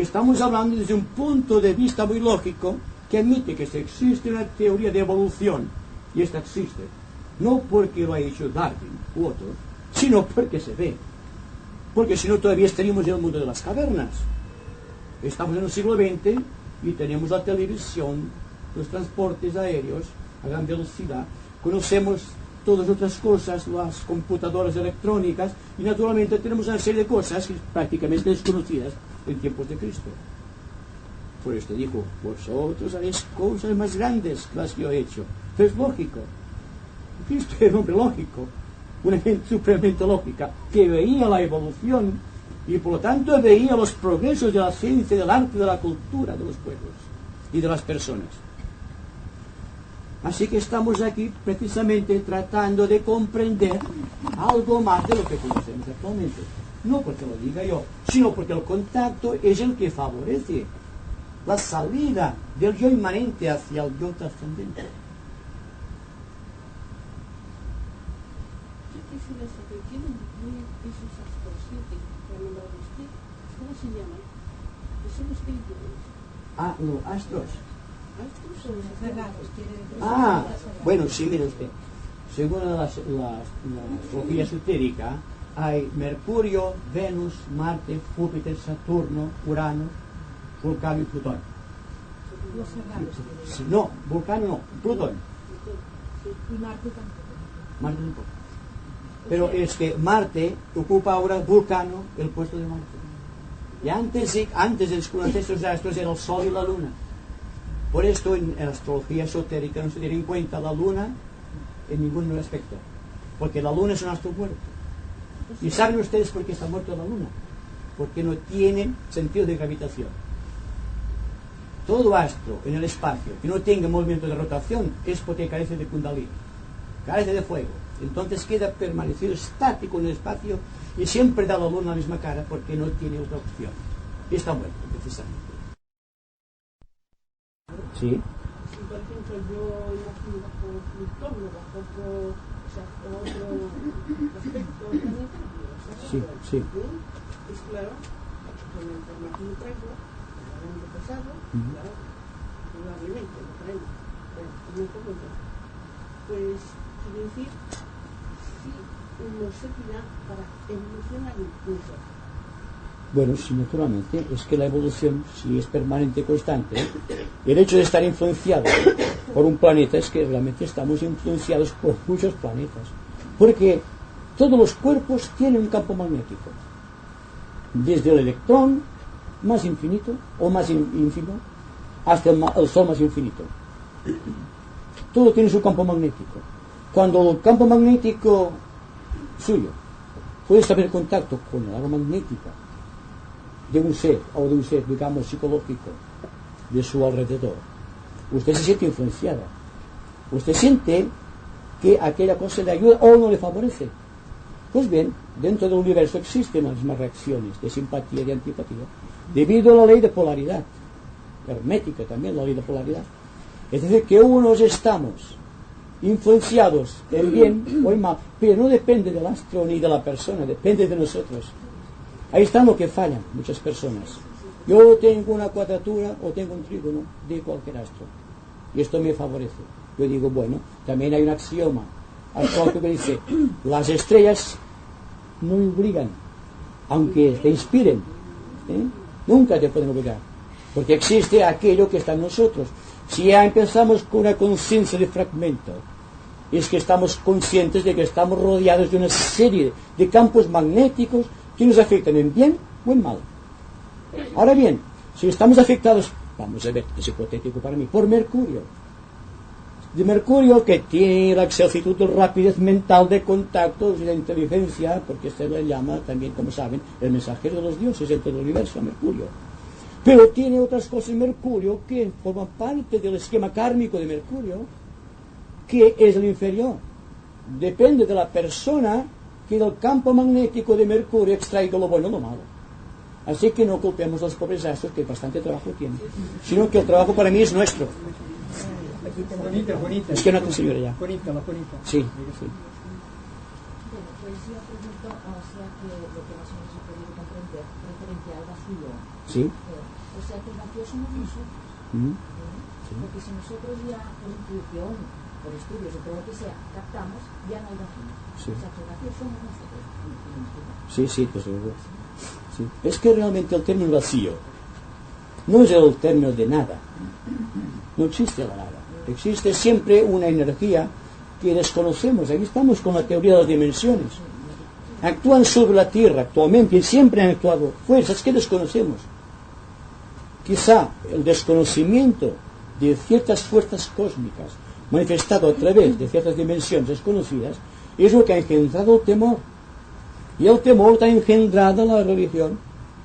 Estamos hablando desde un punto de vista muy lógico que admite que si existe una teoría de evolución, y esta existe, no porque lo ha hecho Darwin u otros, sino porque se ve. Porque si no todavía estaríamos en el mundo de las cavernas. Estamos en el siglo XX y tenemos la televisión, los transportes aéreos a gran velocidad, conocemos todas otras cosas, las computadoras electrónicas, y naturalmente tenemos una serie de cosas prácticamente desconocidas en tiempos de Cristo. Por esto dijo, vosotros haréis cosas más grandes que las que yo he hecho. Pero es lógico. Cristo era un hombre lógico, una gente supremamente lógica, que veía la evolución y por lo tanto veía los progresos de la ciencia, del arte, de la cultura de los pueblos y de las personas. Así que estamos aquí precisamente tratando de comprender algo más de lo que conocemos actualmente. No porque lo diga yo, sino porque el contacto es el que favorece la salida del yo inmanente hacia el yo trascendente. ¿Cómo se llaman? Son espirituales. Ah, no, astros. ¿Astros o Sagrados, quiere decir. Ah, bueno, sí, mire usted. Según la astrología esotérica, hay Mercurio, Venus, Marte, Júpiter, Saturno, Urano, Vulcano y Plutón. Los sagrados, quiere decir. No, Vulcano no, Plutón. Y Marte tampoco. Marte tampoco. Pero es que Marte ocupa ahora Vulcano el puesto de Marte. Y antes de desconocer estos astros era el Sol y la Luna. Por esto en la astrología esotérica no se tiene en cuenta la Luna en ningún aspecto. Porque la Luna es un astro muerto. ¿Y saben ustedes por qué está muerto la Luna? Porque no tiene sentido de gravitación. Todo astro en el espacio que no tenga movimiento de rotación es porque carece de Kundalini, carece de fuego. Entonces queda permanecido estático en el espacio y siempre da a la Luna la misma cara porque no tiene otra opción. Y está muerto, precisamente. Sí. Si, por ejemplo, yo imagino bajo Plutón o bajo otro aspecto planetario, Sí, sí. es claro, con la información que traigo, el año pasado, claro, probablemente, lo traemos, pero no comento. Pues, quiero decir, sí nos servirá para evolucionar incluso. Bueno, sí, naturalmente, es que la evolución, si es permanente y constante, el hecho de estar influenciado por un planeta es que realmente estamos influenciados por muchos planetas. Porque todos los cuerpos tienen un campo magnético. Desde el electrón más infinito, o más ínfimo, hasta el Sol más infinito. Todo tiene su campo magnético. Cuando el campo magnético suyo puede establecer contacto con el área magnética de un ser, o de un ser, digamos, psicológico de su alrededor, usted se siente influenciada. Usted siente que aquella cosa le ayuda o no le favorece. Pues bien, dentro del universo existen las mismas reacciones de simpatía y de antipatía, debido a la ley de polaridad, hermética también, la ley de polaridad. Es decir, que unos estamos influenciados en bien o en mal, pero no depende del astro ni de la persona, depende de nosotros. Ahí está lo que fallan muchas personas. Yo tengo una cuadratura o tengo un trígono de cualquier astro y esto me favorece. Yo digo, bueno, también hay un axioma astronómico que dice, las estrellas no obligan, aunque te inspiren, nunca te pueden obligar, porque existe aquello que está en nosotros. Si ya empezamos con una conciencia de fragmento, es que estamos conscientes de que estamos rodeados de una serie de campos magnéticos que nos afectan en bien o en mal. Ahora bien, si estamos afectados, vamos a ver, es hipotético para mí, por Mercurio. De Mercurio, que tiene la exactitud de rapidez mental de contactos y de inteligencia, porque se le llama también, como saben, el mensajero de los dioses entre el universo, a Mercurio. Pero tiene otras cosas Mercurio que forman parte del esquema kármico de Mercurio, que es el inferior. Depende de la persona que del campo magnético de Mercurio extraiga lo bueno o lo malo. Así que no culpemos a los pobres astros, que bastante trabajo tienen, sino que el trabajo para mí es nuestro. Bonita. Es que no te sirve ya. Bonita. Sí. Bueno, pues yo pregunto, o sea que lo que más o menos he podido comprender referente al vacío. Sí. O sea que el vacío somos nosotros. Sí. Porque si nosotros ya por intuición, por estudios o por lo que sea, captamos, ya no hay vacío. Sí. O sea que el vacío somos nosotros. Sí, pues seguro. Sí. Es que realmente el término vacío no es el término de nada. No existe la nada. Existe siempre una energía que desconocemos. Aquí estamos con la teoría de las dimensiones. Actúan sobre la Tierra actualmente y siempre han actuado fuerzas que desconocemos. Quizá el desconocimiento de ciertas fuerzas cósmicas manifestado a través de ciertas dimensiones desconocidas es lo que ha engendrado el temor. Y el temor ha engendrado la religión,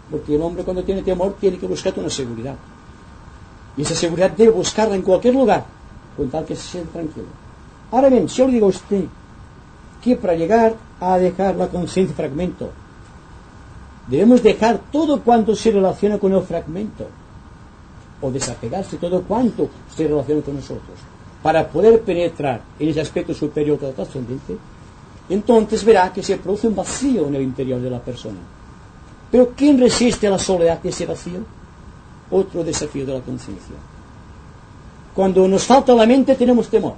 porque el hombre cuando tiene temor tiene que buscar una seguridad. Y esa seguridad debe buscarla en cualquier lugar, con tal que se sienta tranquilo. Ahora bien, si yo le digo a usted que para llegar a dejar la conciencia fragmento, debemos dejar todo cuanto se relaciona con el fragmento, o desapegarse todo cuanto se relaciona con nosotros, para poder penetrar en ese aspecto superior del trascendente, entonces verá que se produce un vacío en el interior de la persona. Pero ¿quién resiste a la soledad de ese vacío? Otro desafío de la conciencia. Cuando nos falta la mente tenemos temor.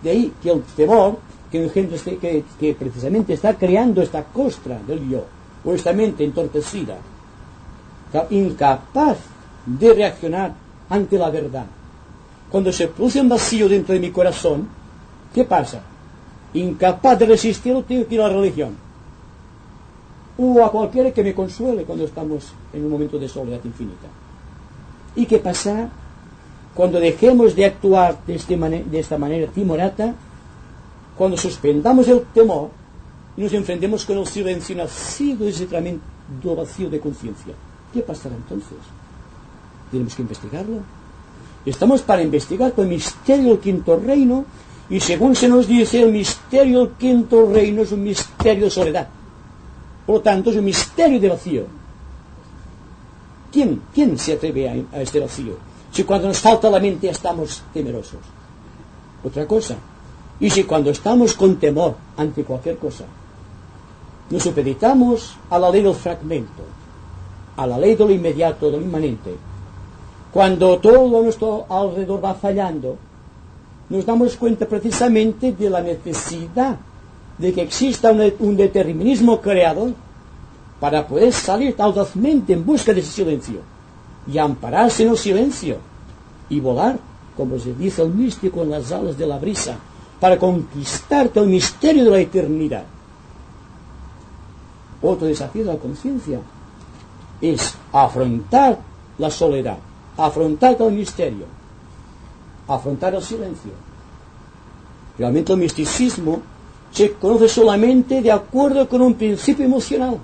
De ahí que el temor que engendra que precisamente está creando esta costra del yo, o esta mente entorpecida, incapaz de reaccionar ante la verdad. Cuando se produce un vacío dentro de mi corazón, ¿qué pasa? Incapaz de resistirlo, tengo que ir a la religión o a cualquiera que me consuele cuando estamos en un momento de soledad infinita. ¿Y qué pasa cuando dejemos de actuar de esta manera timorata? Cuando suspendamos el temor y nos enfrentemos con el silencio nacido de ese tremendo vacío de conciencia. ¿Qué pasará entonces? Tenemos que investigarlo. Estamos para investigar el misterio del quinto reino, y según se nos dice, el misterio del quinto reino es un misterio de soledad. Por lo tanto, es un misterio de vacío. ¿Quién se atreve a este vacío? Si cuando nos falta la mente estamos temerosos. Otra cosa. Y si cuando estamos con temor ante cualquier cosa, nos supeditamos a la ley del fragmento, a la ley de lo inmediato, de lo inmanente, cuando todo a nuestro alrededor va fallando, nos damos cuenta precisamente de la necesidad de que exista un determinismo creador para poder salir audazmente en busca de ese silencio y ampararse en el silencio y volar, como se dice el místico, en las alas de la brisa, para conquistar todo el misterio de la eternidad. Otro desafío de la conciencia es afrontar la soledad, afrontar todo el misterio, afrontar el silencio. Realmente el misticismo se conoce solamente de acuerdo con un principio emocional,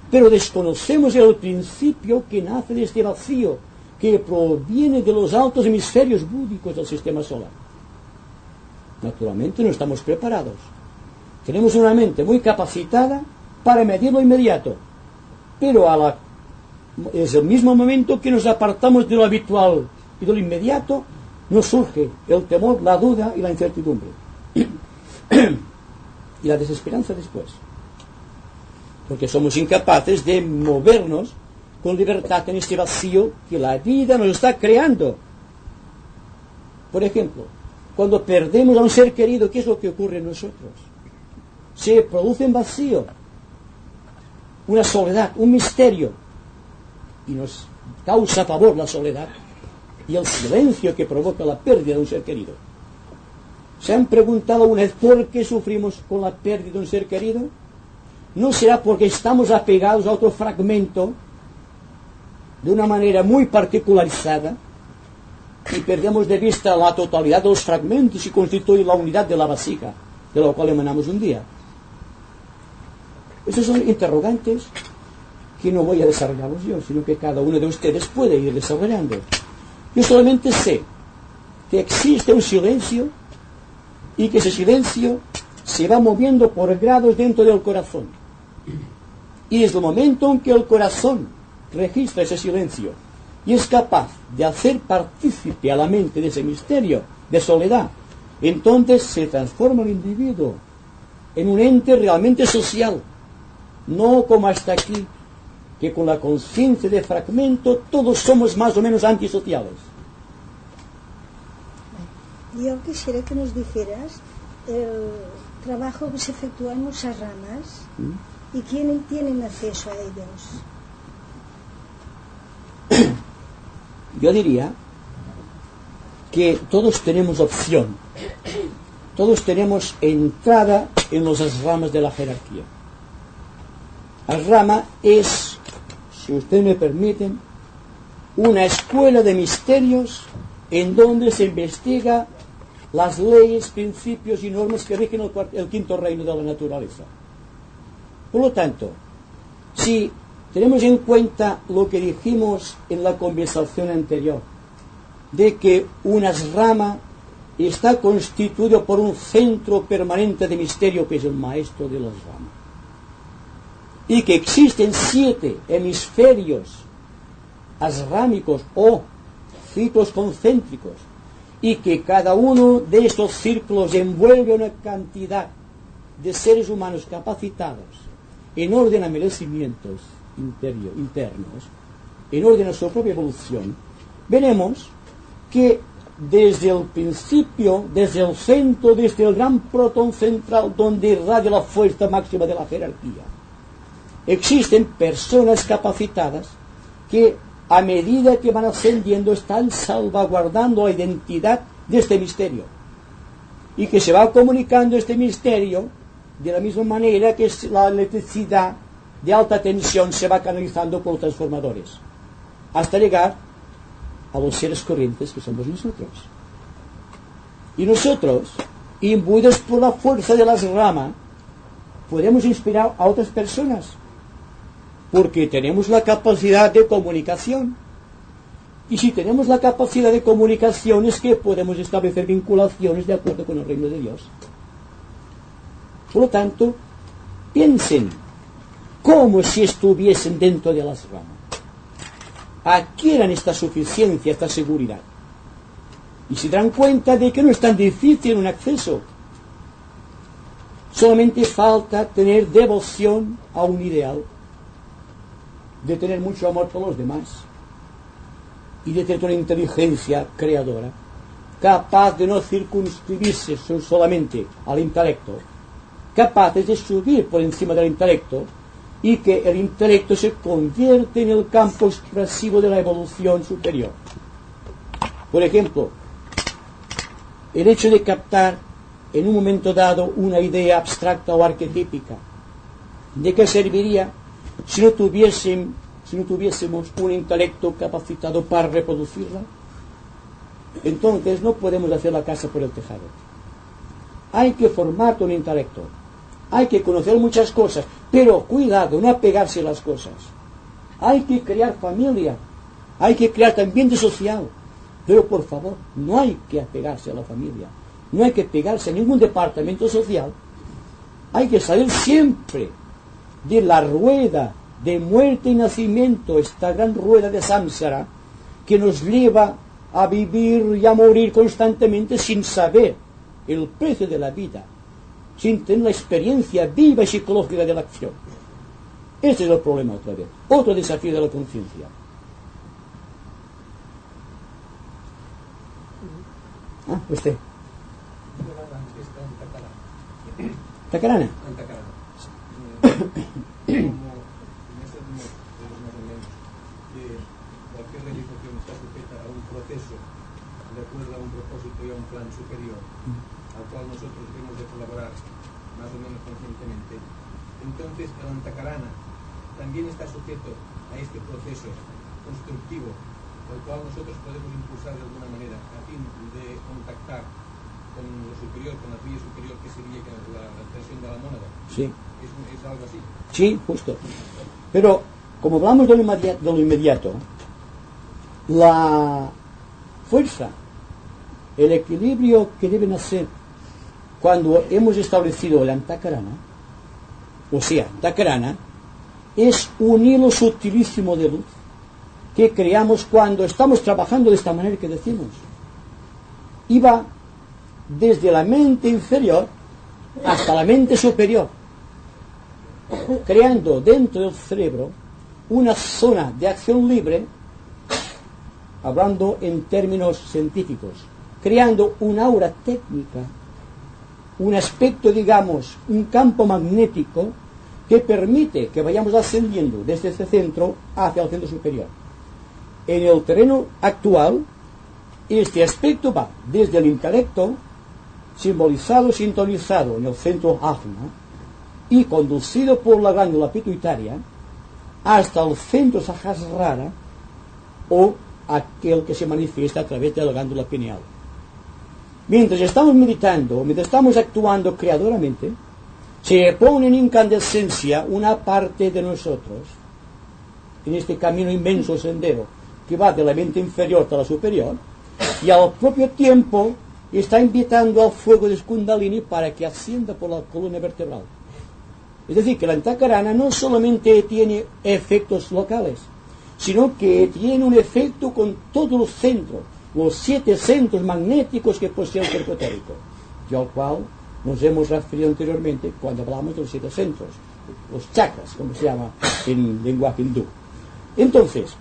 pero desconocemos el principio que nace de este vacío, que proviene de los altos hemisferios búdicos del sistema solar. Naturalmente no estamos preparados. Tenemos una mente muy capacitada para medir lo inmediato, pero es el mismo momento que nos apartamos de lo habitual y de lo inmediato, nos surge el temor, la duda y la incertidumbre. Y la desesperanza después. Porque somos incapaces de movernos con libertad en este vacío que la vida nos está creando. Por ejemplo, cuando perdemos a un ser querido, ¿qué es lo que ocurre en nosotros? Se produce un vacío, una soledad, un misterio, y nos causa pavor la soledad y el silencio que provoca la pérdida de un ser querido. ¿Se han preguntado una vez por qué sufrimos con la pérdida de un ser querido? ¿No será porque estamos apegados a otro fragmento de una manera muy particularizada y perdemos de vista la totalidad de los fragmentos y constituye la unidad de la vasija, de la cual emanamos un día? Esos son interrogantes que no voy a desarrollarlos yo, sino que cada uno de ustedes puede ir desarrollando. Yo solamente sé que existe un silencio y que ese silencio se va moviendo por grados dentro del corazón. Y desde el momento en que el corazón registra ese silencio y es capaz de hacer partícipe a la mente de ese misterio de soledad, entonces se transforma el individuo en un ente realmente social, no como hasta aquí, que con la conciencia de fragmento todos somos más o menos antisociales. Yo quisiera que nos dijeras el trabajo que se efectúa en muchas ramas y quiénes tienen acceso a ellos. Yo diría que todos tenemos opción, todos tenemos entrada en las ramas de la jerarquía. La rama es, si ustedes me permiten, una escuela de misterios en donde se investiga las leyes, principios y normas que rigen el quinto reino de la naturaleza. Por lo tanto, si tenemos en cuenta lo que dijimos en la conversación anterior, de que una rama está constituida por un centro permanente de misterio que es el maestro de las ramas, y que existen 7 hemisferios asrámicos o ciclos concéntricos, y que cada uno de estos círculos envuelve una cantidad de seres humanos capacitados en orden a merecimientos internos, en orden a su propia evolución, veremos que desde el principio, desde el centro, desde el gran protón central donde irradia la fuerza máxima de la jerarquía, existen personas capacitadas que a medida que van ascendiendo están salvaguardando la identidad de este misterio y que se va comunicando este misterio de la misma manera que la electricidad de alta tensión se va canalizando por los transformadores hasta llegar a los seres corrientes que somos nosotros. Y nosotros, imbuidos por la fuerza de las ramas, podemos inspirar a otras personas porque tenemos la capacidad de comunicación. Y si tenemos la capacidad de comunicación es que podemos establecer vinculaciones de acuerdo con el reino de Dios. Por lo tanto, piensen como si estuviesen dentro de las ramas. Adquieran esta suficiencia, esta seguridad. Y se dan cuenta de que no es tan difícil un acceso. Solamente falta tener devoción a un ideal, de tener mucho amor por los demás y de tener una inteligencia creadora capaz de no circunscribirse solamente al intelecto, capaces de subir por encima del intelecto y que el intelecto se convierte en el campo expresivo de la evolución superior. Por ejemplo, el hecho de captar en un momento dado una idea abstracta o arquetípica, ¿de qué serviría si no tuviésemos un intelecto capacitado para reproducirla? Entonces no podemos hacer la casa por el tejado. Hay que formar un intelecto, hay que conocer muchas cosas, pero cuidado, no apegarse a las cosas. Hay que crear familia, hay que crear ambiente social, pero por favor, no hay que apegarse a la familia, no hay que pegarse a ningún departamento social. Hay que salir siempre de la rueda de muerte y nacimiento, esta gran rueda de samsara que nos lleva a vivir y a morir constantemente sin saber el precio de la vida, sin tener la experiencia viva y psicológica de la acción. Este es el problema otra vez, otro desafío de la conciencia. Usted. Tacarana. Cualquier realización está sujeta a un proceso de acuerdo a un propósito y a un plan superior al cual nosotros debemos de colaborar más o menos conscientemente. Entonces el Antakarana también está sujeto a este proceso constructivo el cual nosotros podemos impulsar de alguna manera a fin de contactar con lo superior, con la vía superior que sería la expresión de la mónada. Sí. ¿Es algo así? Sí, justo. Pero como hablamos de lo inmediato, la fuerza, el equilibrio que deben hacer cuando hemos establecido el antakarana, o sea, antakarana, es un hilo sutilísimo de luz que creamos cuando estamos trabajando de esta manera que decimos. Y va desde la mente inferior hasta la mente superior, creando dentro del cerebro una zona de acción libre, hablando en términos científicos, creando un aura técnica, un aspecto, digamos, un campo magnético que permite que vayamos ascendiendo desde ese centro hacia el centro superior. En el terreno actual, este aspecto va desde el intelecto, simbolizado, sintonizado en el centro ajna, y conducido por la glándula pituitaria, hasta el centro sahasrara, o aquel que se manifiesta a través de la glándula pineal. Mientras estamos meditando, mientras estamos actuando creadoramente, se pone en incandescencia una parte de nosotros, en este camino inmenso sendero, que va de la mente inferior hasta la superior, y al propio tiempo está invitando al fuego de Kundalini para que ascienda por la columna vertebral. Es decir, que la antakarana no solamente tiene efectos locales, sino que tiene un efecto con todos los centros, los 7 centros magnéticos que posee el cuerpo etérico, y al cual nos hemos referido anteriormente cuando hablamos de los 7 centros, los chakras, como se llama en lenguaje hindú. Entonces,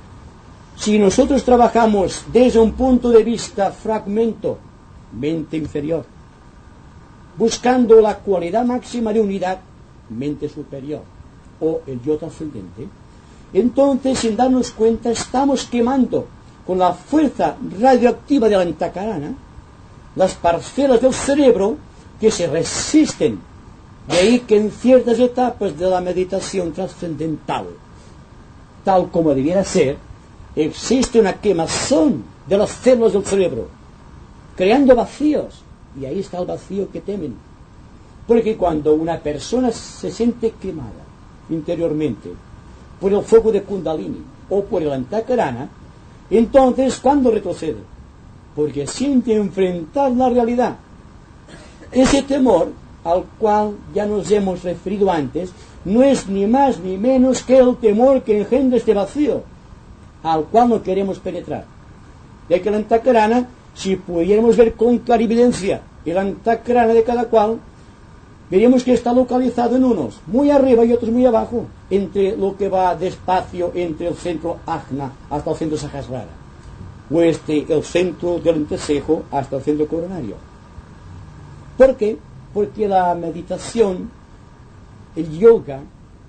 si nosotros trabajamos desde un punto de vista fragmento, mente inferior, buscando la cualidad máxima de unidad, mente superior, o el yo trascendente, entonces, sin darnos cuenta, estamos quemando con la fuerza radioactiva de la antakarana las parcelas del cerebro que se resisten. De ahí que en ciertas etapas de la meditación trascendental, tal como debiera ser, existe una quemazón de las células del cerebro, creando vacíos, y ahí está el vacío que temen. Porque cuando una persona se siente quemada interiormente por el fuego de Kundalini o por el antakarana, entonces, ¿cuándo retrocede? Porque siente enfrentar la realidad. Ese temor al cual ya nos hemos referido antes no es ni más ni menos que el temor que engendra este vacío al cual no queremos penetrar. De que el antakarana, si pudiéramos ver con clarividencia el antakarana de cada cual, veríamos que está localizado en unos muy arriba y otros muy abajo, entre lo que va despacio entre el centro ajna hasta el centro sahasrara, o el centro del entrecejo hasta el centro coronario. ¿Por qué? Porque la meditación, el yoga,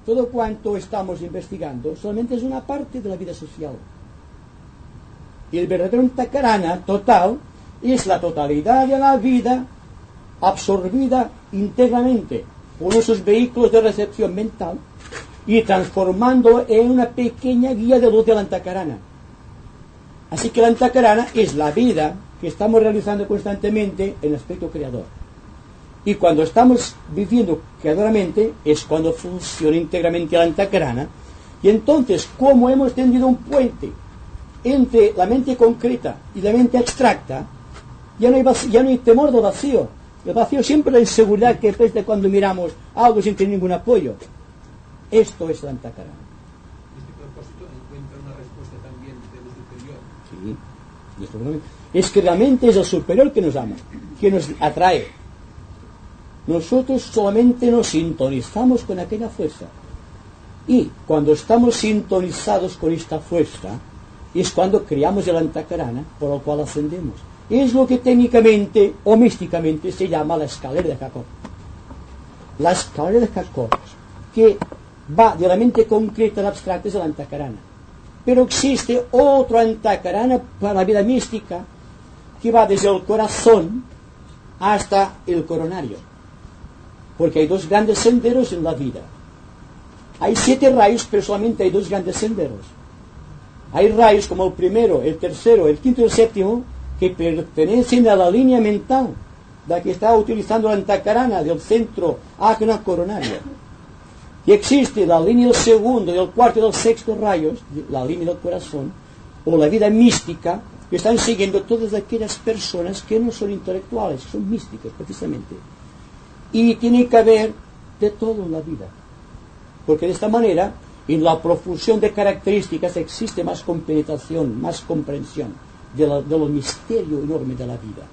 todo cuanto estamos investigando, solamente es una parte de la vida social. Y el verdadero antakarana total es la totalidad de la vida absorbida íntegramente por esos vehículos de recepción mental y transformándolo en una pequeña guía de luz de la antakarana. Así que la antakarana es la vida que estamos realizando constantemente en el aspecto creador. Y cuando estamos viviendo creadoramente es cuando funciona íntegramente la antakarana. Y entonces, como hemos tendido un puente entre la mente concreta y la mente abstracta, ya no hay temor del vacío. El vacío siempre es la inseguridad que presenta cuando miramos algo sin tener ningún apoyo. Esto es la antakarana. Este propósito encuentra una respuesta también de lo superior. Sí, es que realmente es el superior que nos ama, que nos atrae. Nosotros solamente nos sintonizamos con aquella fuerza. Y cuando estamos sintonizados con esta fuerza, es cuando creamos el antakarana por el cual ascendemos. Es lo que técnicamente o místicamente se llama la escalera de Jacob. La escalera de Jacob, que va de la mente concreta al abstracto, es el antakarana. Pero existe otro antakarana para la vida mística que va desde el corazón hasta el coronario. Porque hay 2 grandes senderos en la vida. Hay 7 rayos, pero solamente hay 2 grandes senderos. Hay rayos como el primero, el tercero, el quinto y el séptimo, que pertenecen a la línea mental, la que está utilizando la antakarana del centro ajna coronario. Y existe la línea del segundo, del cuarto y del sexto rayos, la línea del corazón, o la vida mística, que están siguiendo todas aquellas personas que no son intelectuales, son místicas precisamente. Y tiene que haber de todo en la vida. Porque de esta manera, en la profusión de características existe más compenetración, más comprensión de lo misterio enorme de la vida.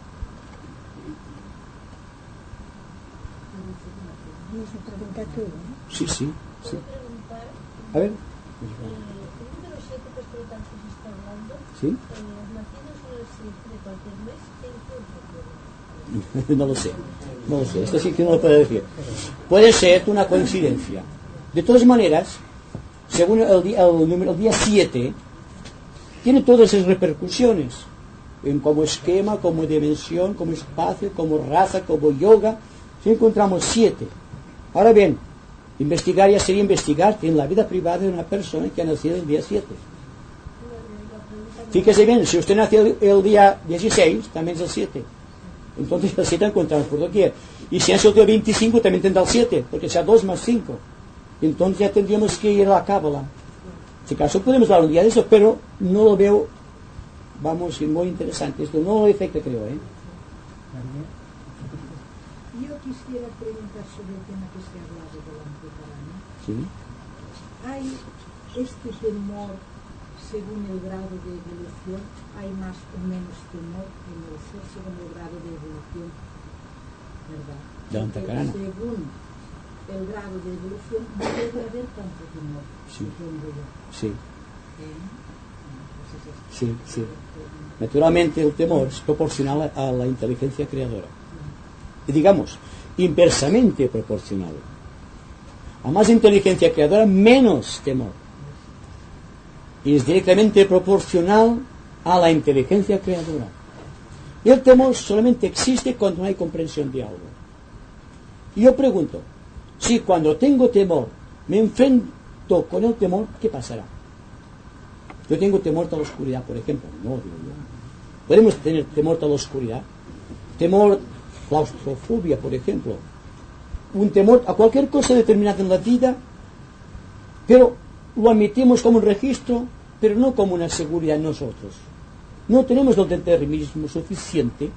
Sí, sí, sí. A ver. El número 7, que es por el tanto se está hablando, ¿Sí? nacidos el 7 de cualquier mes, ¿qué importa? No lo sé. Esto sí que no lo puedo decir. Puede ser una coincidencia. De todas maneras, según el día 7, tiene todas esas repercusiones, como esquema, como dimensión, como espacio, como raza, como yoga. Si encontramos 7. Ahora bien, investigar ya sería investigar en la vida privada de una persona que ha nacido el día 7. Fíjese bien, si usted nació el día 16, también es el 7. Entonces el 7 encontramos por doquier. Y si ha sido el 25, también tendrá el 7, porque sea 2 más 5. Entonces ya tendríamos que ir a la cábala. En este caso podemos dar un día de eso, pero no lo veo, vamos, muy interesante. Esto no lo afecta, creo, Yo quisiera preguntar sobre el tema que se ha hablado de la antecarana. Sí. ¿Hay este temor según el grado de evolución? ¿Hay más o menos temor en el ser según el grado de evolución? ¿Verdad? De la antecarana. Según el grado de evolución no debe haber tanto temor, Sí. supongo yo. Sí. Pues es esto. Sí, sí. Naturalmente el temor es proporcional a la inteligencia creadora. Y digamos, inversamente proporcional. A más inteligencia creadora, menos temor. Y es directamente proporcional a la inteligencia creadora. Y el temor solamente existe cuando no hay comprensión de algo. Y yo pregunto, si cuando tengo temor me enfrento con el temor, ¿qué pasará? Yo tengo temor a la oscuridad, por ejemplo. No, digo yo. Podemos tener temor a la oscuridad. Temor, claustrofobia, por ejemplo. Un temor a cualquier cosa determinada en la vida, pero lo admitimos como un registro, pero no como una seguridad en nosotros. No tenemos el determinismo suficiente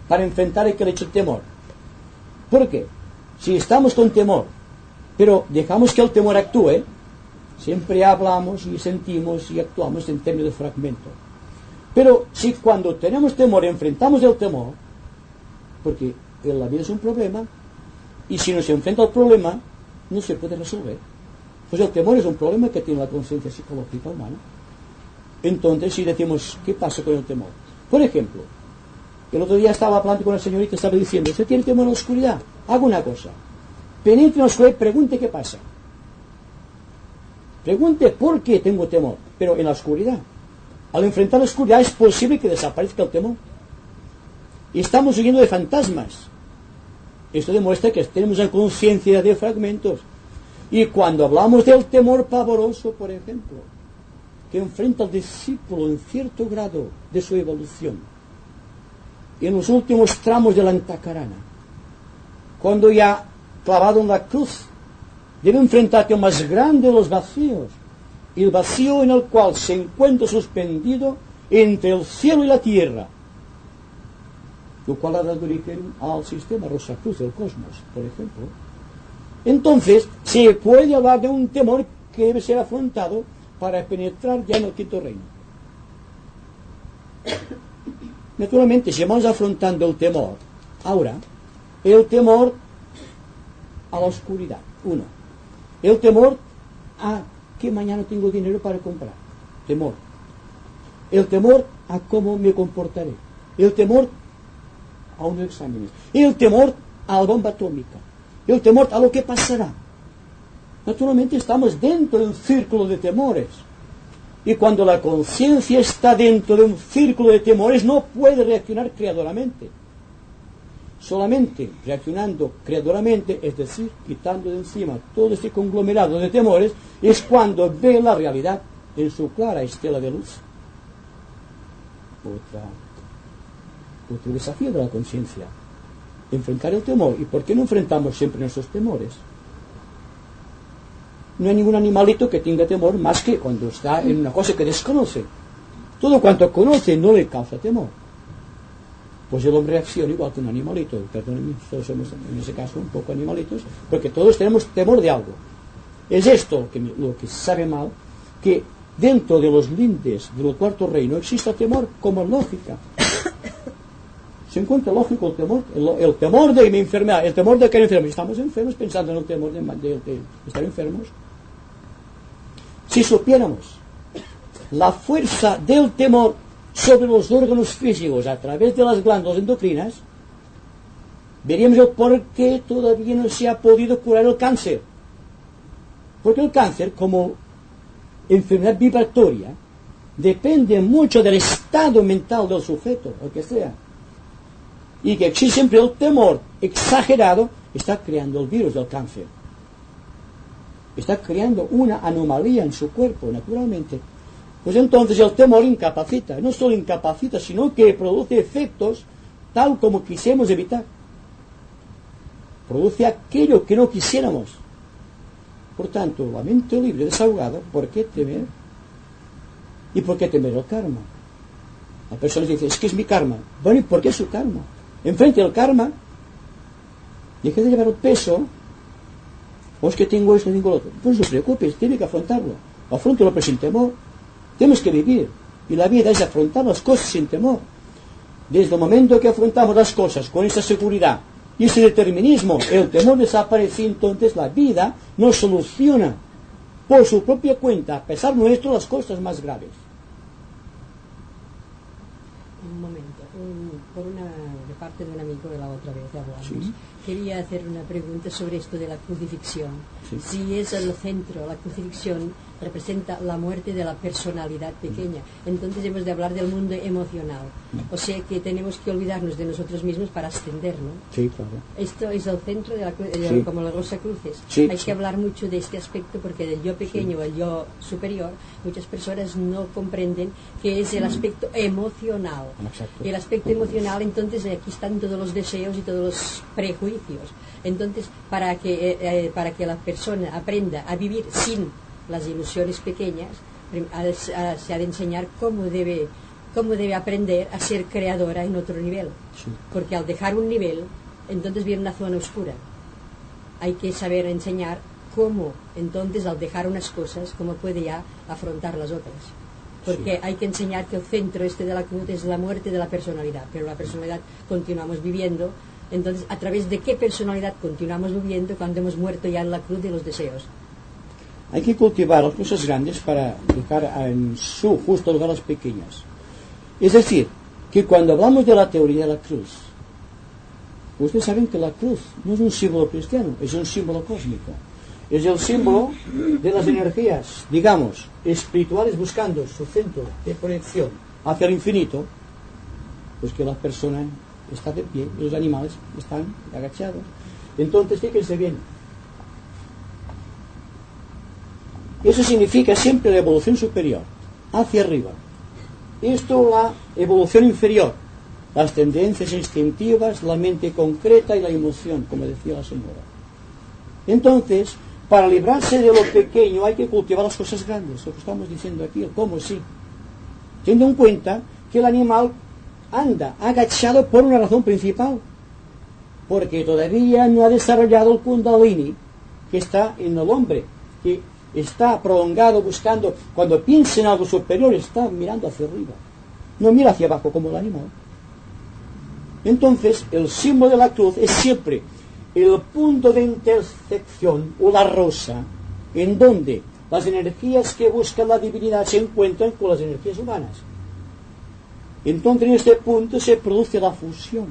para enfrentar aquel hecho de temor. ¿Por qué? Si estamos con temor, pero dejamos que el temor actúe, siempre hablamos y sentimos y actuamos en términos de fragmento. Pero si cuando tenemos temor enfrentamos el temor, porque la vida es un problema, y si no se enfrenta al problema, no se puede resolver. Pues el temor es un problema que tiene la conciencia psicológica humana. Entonces, si decimos, ¿qué pasa con el temor? Por ejemplo, el otro día estaba hablando con una señorita y estaba diciendo, ¿usted tiene temor a la oscuridad? Haga una cosa. Penetre en la oscuridad y pregunte qué pasa. Pregunte por qué tengo temor, pero en la oscuridad. Al enfrentar la oscuridad es posible que desaparezca el temor. Y estamos huyendo de fantasmas. Esto demuestra que tenemos una conciencia de fragmentos. Y cuando hablamos del temor pavoroso, por ejemplo, que enfrenta al discípulo en cierto grado de su evolución, en los últimos tramos de la antacarana, cuando ya clavado en la cruz, debe enfrentarte al más grande de los vacíos, y el vacío en el cual se encuentra suspendido entre el cielo y la tierra, lo cual ha dado origen al sistema Rosacruz del cosmos, por ejemplo. Entonces, se puede hablar de un temor que debe ser afrontado para penetrar ya en el quinto reino. Naturalmente, si vamos afrontando el temor, ahora, el temor a la oscuridad, uno. El temor a que mañana tengo dinero para comprar, temor. El temor a cómo me comportaré. El temor a unos exámenes. El temor a la bomba atómica. El temor a lo que pasará. Naturalmente estamos dentro de un círculo de temores. Y cuando la conciencia está dentro de un círculo de temores, no puede reaccionar creadoramente. Solamente reaccionando creadoramente, es decir, quitando de encima todo este conglomerado de temores, es cuando ve la realidad en su clara estela de luz. Otro desafío de la conciencia, enfrentar el temor. ¿Y por qué no enfrentamos siempre nuestros temores? no hay ningún animalito que tenga temor más que cuando está en una cosa que desconoce. Todo cuanto conoce no le causa temor. Pues el hombre reacciona igual que un animalito. Perdónenme, todos somos en ese caso un poco animalitos, porque todos tenemos temor de algo. Es esto lo que se sabe mal, que dentro de los lindes del cuarto reino existe temor como lógica. Se encuentra lógico el temor de mi enfermedad, el temor de que enfermos. Estamos enfermos pensando en el temor de estar enfermos. Si supiéramos la fuerza del temor sobre los órganos físicos a través de las glándulas endocrinas, veríamos el por qué todavía no se ha podido curar el cáncer. Porque el cáncer, como enfermedad vibratoria, depende mucho del estado mental del sujeto, o que sea. Y que existe siempre el temor exagerado, está creando el virus del cáncer. Está creando una anomalía en su cuerpo, naturalmente. Pues entonces el temor incapacita. No solo incapacita, sino que produce efectos tal como quisiéramos evitar. Produce aquello que no quisiéramos. Por tanto, la mente libre, desahogada, ¿por qué temer? ¿Y por qué temer el karma? La persona dice, es que es mi karma. Bueno, ¿y por qué es su karma? Enfrente al karma, deje de llevar el peso, o es que tengo esto, tengo lo otro. Pues no se preocupes, tiene que afrontarlo. Afrontalo pero sin temor. Tenemos que vivir. Y la vida es afrontar las cosas sin temor. Desde el momento que afrontamos las cosas con esa seguridad y ese determinismo, el temor desaparece, entonces la vida nos soluciona por su propia cuenta, a pesar nuestro, las cosas más graves. Un momento, de parte de un amigo de la otra vez hablamos. Sí. Quería hacer una pregunta sobre esto de la crucifixión. Sí. Si es el centro, la crucifixión representa la muerte de la personalidad pequeña. Entonces hemos de hablar del mundo emocional. O sea que tenemos que olvidarnos de nosotros mismos para ascender, ¿no? Sí, claro. Esto es el centro de la Sí. como la Rosa Cruces. Sí, Hay sí. que hablar mucho de este aspecto porque del yo pequeño o el yo superior, muchas personas no comprenden que es el aspecto emocional. Exacto. Y el aspecto emocional, entonces aquí están todos los deseos y todos los prejuicios. Entonces, para que la persona aprenda a vivir sin las ilusiones pequeñas, se ha de enseñar cómo debe aprender a ser creadora en otro nivel. Sí. Porque al dejar un nivel, entonces viene una zona oscura. Hay que saber enseñar cómo, entonces, al dejar unas cosas, cómo puede ya afrontar las otras. Porque Sí. hay que enseñar que el centro de la cruz es la muerte de la personalidad, pero la personalidad continuamos viviendo. Entonces, ¿a través de qué personalidad continuamos viviendo cuando hemos muerto ya en la cruz de los deseos? Hay que cultivar las cosas grandes para dejar en su justo lugar las pequeñas. Es decir, que cuando hablamos de la teoría de la cruz, ustedes saben que la cruz no es un símbolo cristiano, es un símbolo cósmico. Es el símbolo de las energías, digamos, espirituales buscando su centro de proyección hacia el infinito, pues que la persona está de pie y los animales están agachados. Entonces, fíjense bien. Eso significa siempre la evolución superior, hacia arriba. Esto la evolución inferior, las tendencias instintivas, la mente concreta y la emoción, como decía la señora. Entonces, para librarse de lo pequeño hay que cultivar las cosas grandes, lo que estamos diciendo aquí, el cómo sí. Teniendo en cuenta que el animal anda agachado por una razón principal, porque todavía no ha desarrollado el kundalini que está en el hombre, que está prolongado buscando, cuando piensa en algo superior está mirando hacia arriba, no mira hacia abajo como el animal. Entonces el símbolo de la cruz es siempre el punto de intersección o la rosa en donde las energías que buscan la divinidad se encuentran con las energías humanas. Entonces en este punto se produce la fusión.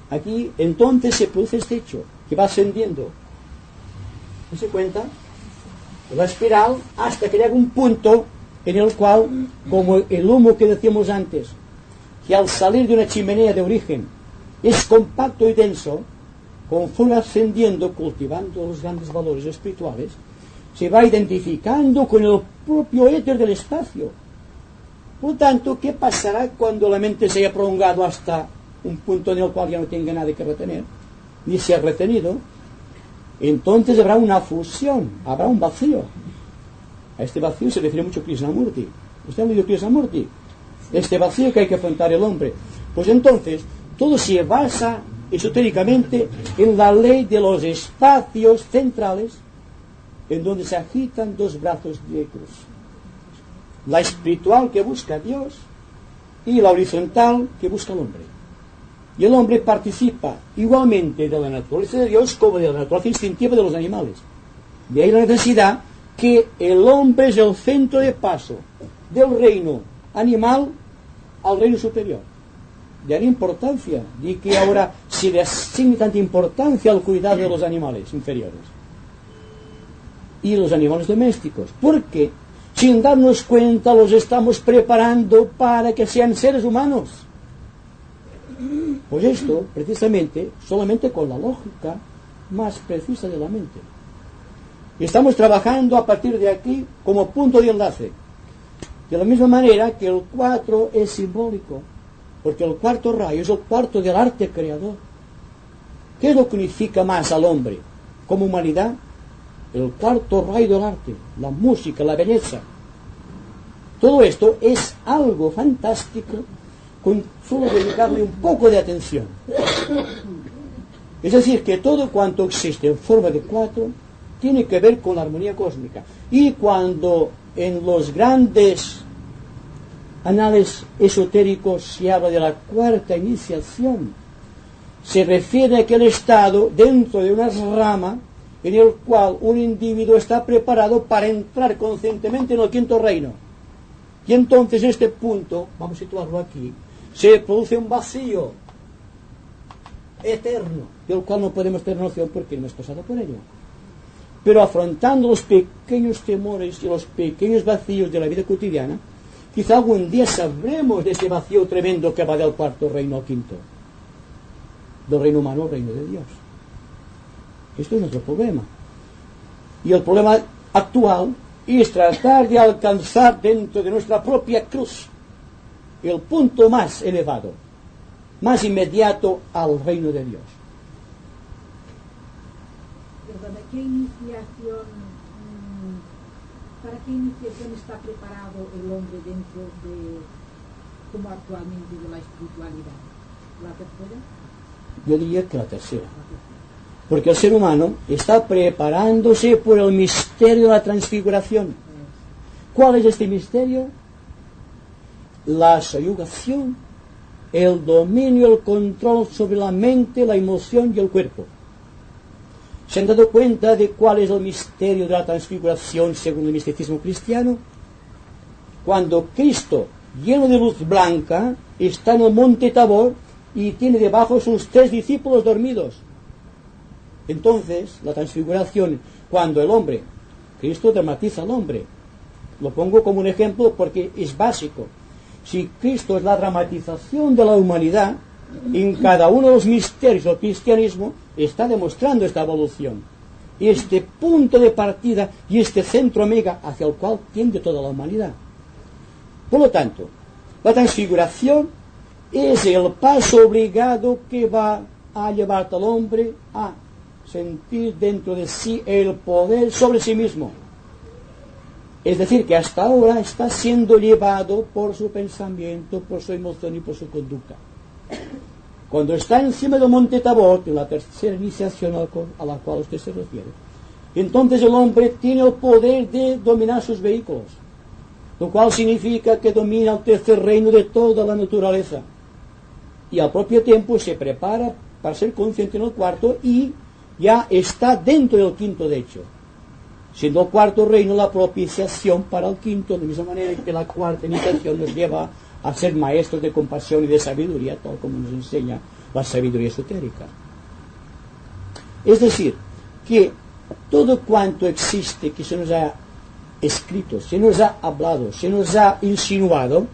Aquí entonces se produce este hecho que va ascendiendo. ¿Se cuenta? La espiral hasta que llega un punto en el cual, como el humo que decíamos antes, que al salir de una chimenea de origen es compacto y denso, conforme ascendiendo, cultivando los grandes valores espirituales, se va identificando con el propio éter del espacio. Por tanto, ¿qué pasará cuando la mente se haya prolongado hasta un punto en el cual ya no tenga nada que retener, ni sea retenido? entonces habrá una fusión, habrá un vacío. A este vacío se refiere mucho Krishnamurti. ¿Usted ha leído Krishnamurti? Este vacío que hay que afrontar el hombre. Pues entonces, todo se basa esotéricamente en la ley de los espacios centrales, en donde se agitan dos brazos de cruz. La espiritual que busca a Dios y la horizontal que busca al hombre. Y el hombre participa igualmente de la naturaleza de Dios como de la naturaleza instintiva de los animales. De ahí la necesidad que el hombre es el centro de paso del reino animal al reino superior. De ahí la importancia de que ahora se le asigne tanta importancia al cuidado de los animales inferiores y los animales domésticos, porque sin darnos cuenta los estamos preparando para que sean seres humanos. Pues esto, precisamente, solamente con la lógica más precisa de la mente. Estamos trabajando a partir de aquí como punto de enlace. De la misma manera que el 4 es simbólico, porque el cuarto rayo es el cuarto del arte creador. ¿Qué es lo que unifica más al hombre como humanidad? El cuarto rayo del arte, la música, la belleza. Todo esto es algo fantástico con solo dedicarle un poco de atención. Es decir, que todo cuanto existe en forma de 4 tiene que ver con la armonía cósmica. Y cuando en los grandes anales esotéricos se habla de la cuarta iniciación, se refiere a aquel estado dentro de una rama en el cual un individuo está preparado para entrar conscientemente en el quinto reino. Y entonces en este punto, vamos a situarlo aquí, se produce un vacío eterno, del cual no podemos tener noción porque no hemos pasado por ello. Pero afrontando los pequeños temores y los pequeños vacíos de la vida cotidiana, quizá algún día sabremos de ese vacío tremendo que va del cuarto reino al quinto, del reino humano al reino de Dios. Esto es nuestro problema. Y el problema actual es tratar de alcanzar dentro de nuestra propia cruz el punto más elevado, más inmediato al reino de Dios. Perdona, ¿para qué iniciación está preparado el hombre dentro de, como actualmente, de la espiritualidad? ¿La tercera? Yo diría que la tercera. Porque el ser humano está preparándose por el misterio de la transfiguración. ¿Cuál es este misterio? La subyugación, el dominio, el control sobre la mente, la emoción y el cuerpo. ¿Se han dado cuenta de cuál es el misterio de la transfiguración según el misticismo cristiano? Cuando Cristo, lleno de luz blanca, está en el monte Tabor y tiene debajo sus 3 discípulos dormidos. Entonces, la transfiguración, cuando el hombre, Cristo dramatiza al hombre. Lo pongo como un ejemplo porque es básico. Si Cristo es la dramatización de la humanidad, en cada uno de los misterios del cristianismo está demostrando esta evolución. Este punto de partida y este centro mega hacia el cual tiende toda la humanidad. Por lo tanto, la transfiguración es el paso obligado que va a llevar al hombre a sentir dentro de sí el poder sobre sí mismo. Es decir, que hasta ahora está siendo llevado por su pensamiento, por su emoción y por su conducta. Cuando está encima del monte Tabor, en la tercera iniciación a la cual usted se refiere, entonces el hombre tiene el poder de dominar sus vehículos, lo cual significa que domina el tercer reino de toda la naturaleza. Y al propio tiempo se prepara para ser consciente en el cuarto y ya está dentro del quinto, de hecho, siendo el cuarto reino la propiciación para el quinto, de la misma manera que la cuarta iniciación nos lleva a ser maestros de compasión y de sabiduría, tal como nos enseña la sabiduría esotérica. Es decir, que todo cuanto existe, que se nos ha escrito, se nos ha hablado, se nos ha insinuado,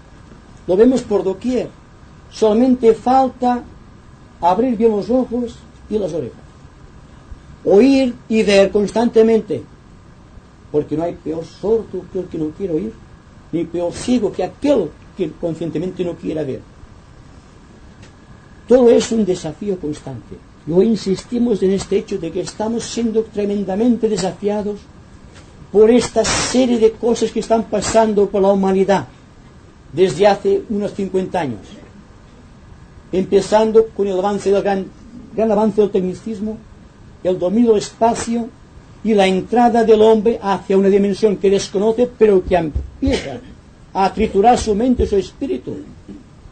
lo vemos por doquier. Solamente falta abrir bien los ojos y las orejas. Oír y ver constantemente. Porque no hay peor sordo que el que no quiere oír, ni peor ciego que aquel que conscientemente no quiera ver. Todo es un desafío constante. Y hoy insistimos en este hecho de que estamos siendo tremendamente desafiados por esta serie de cosas que están pasando por la humanidad desde hace unos 50 años. Empezando con el avance del gran avance del tecnicismo, el dominio del espacio y la entrada del hombre hacia una dimensión que desconoce, pero que empieza a triturar su mente y su espíritu,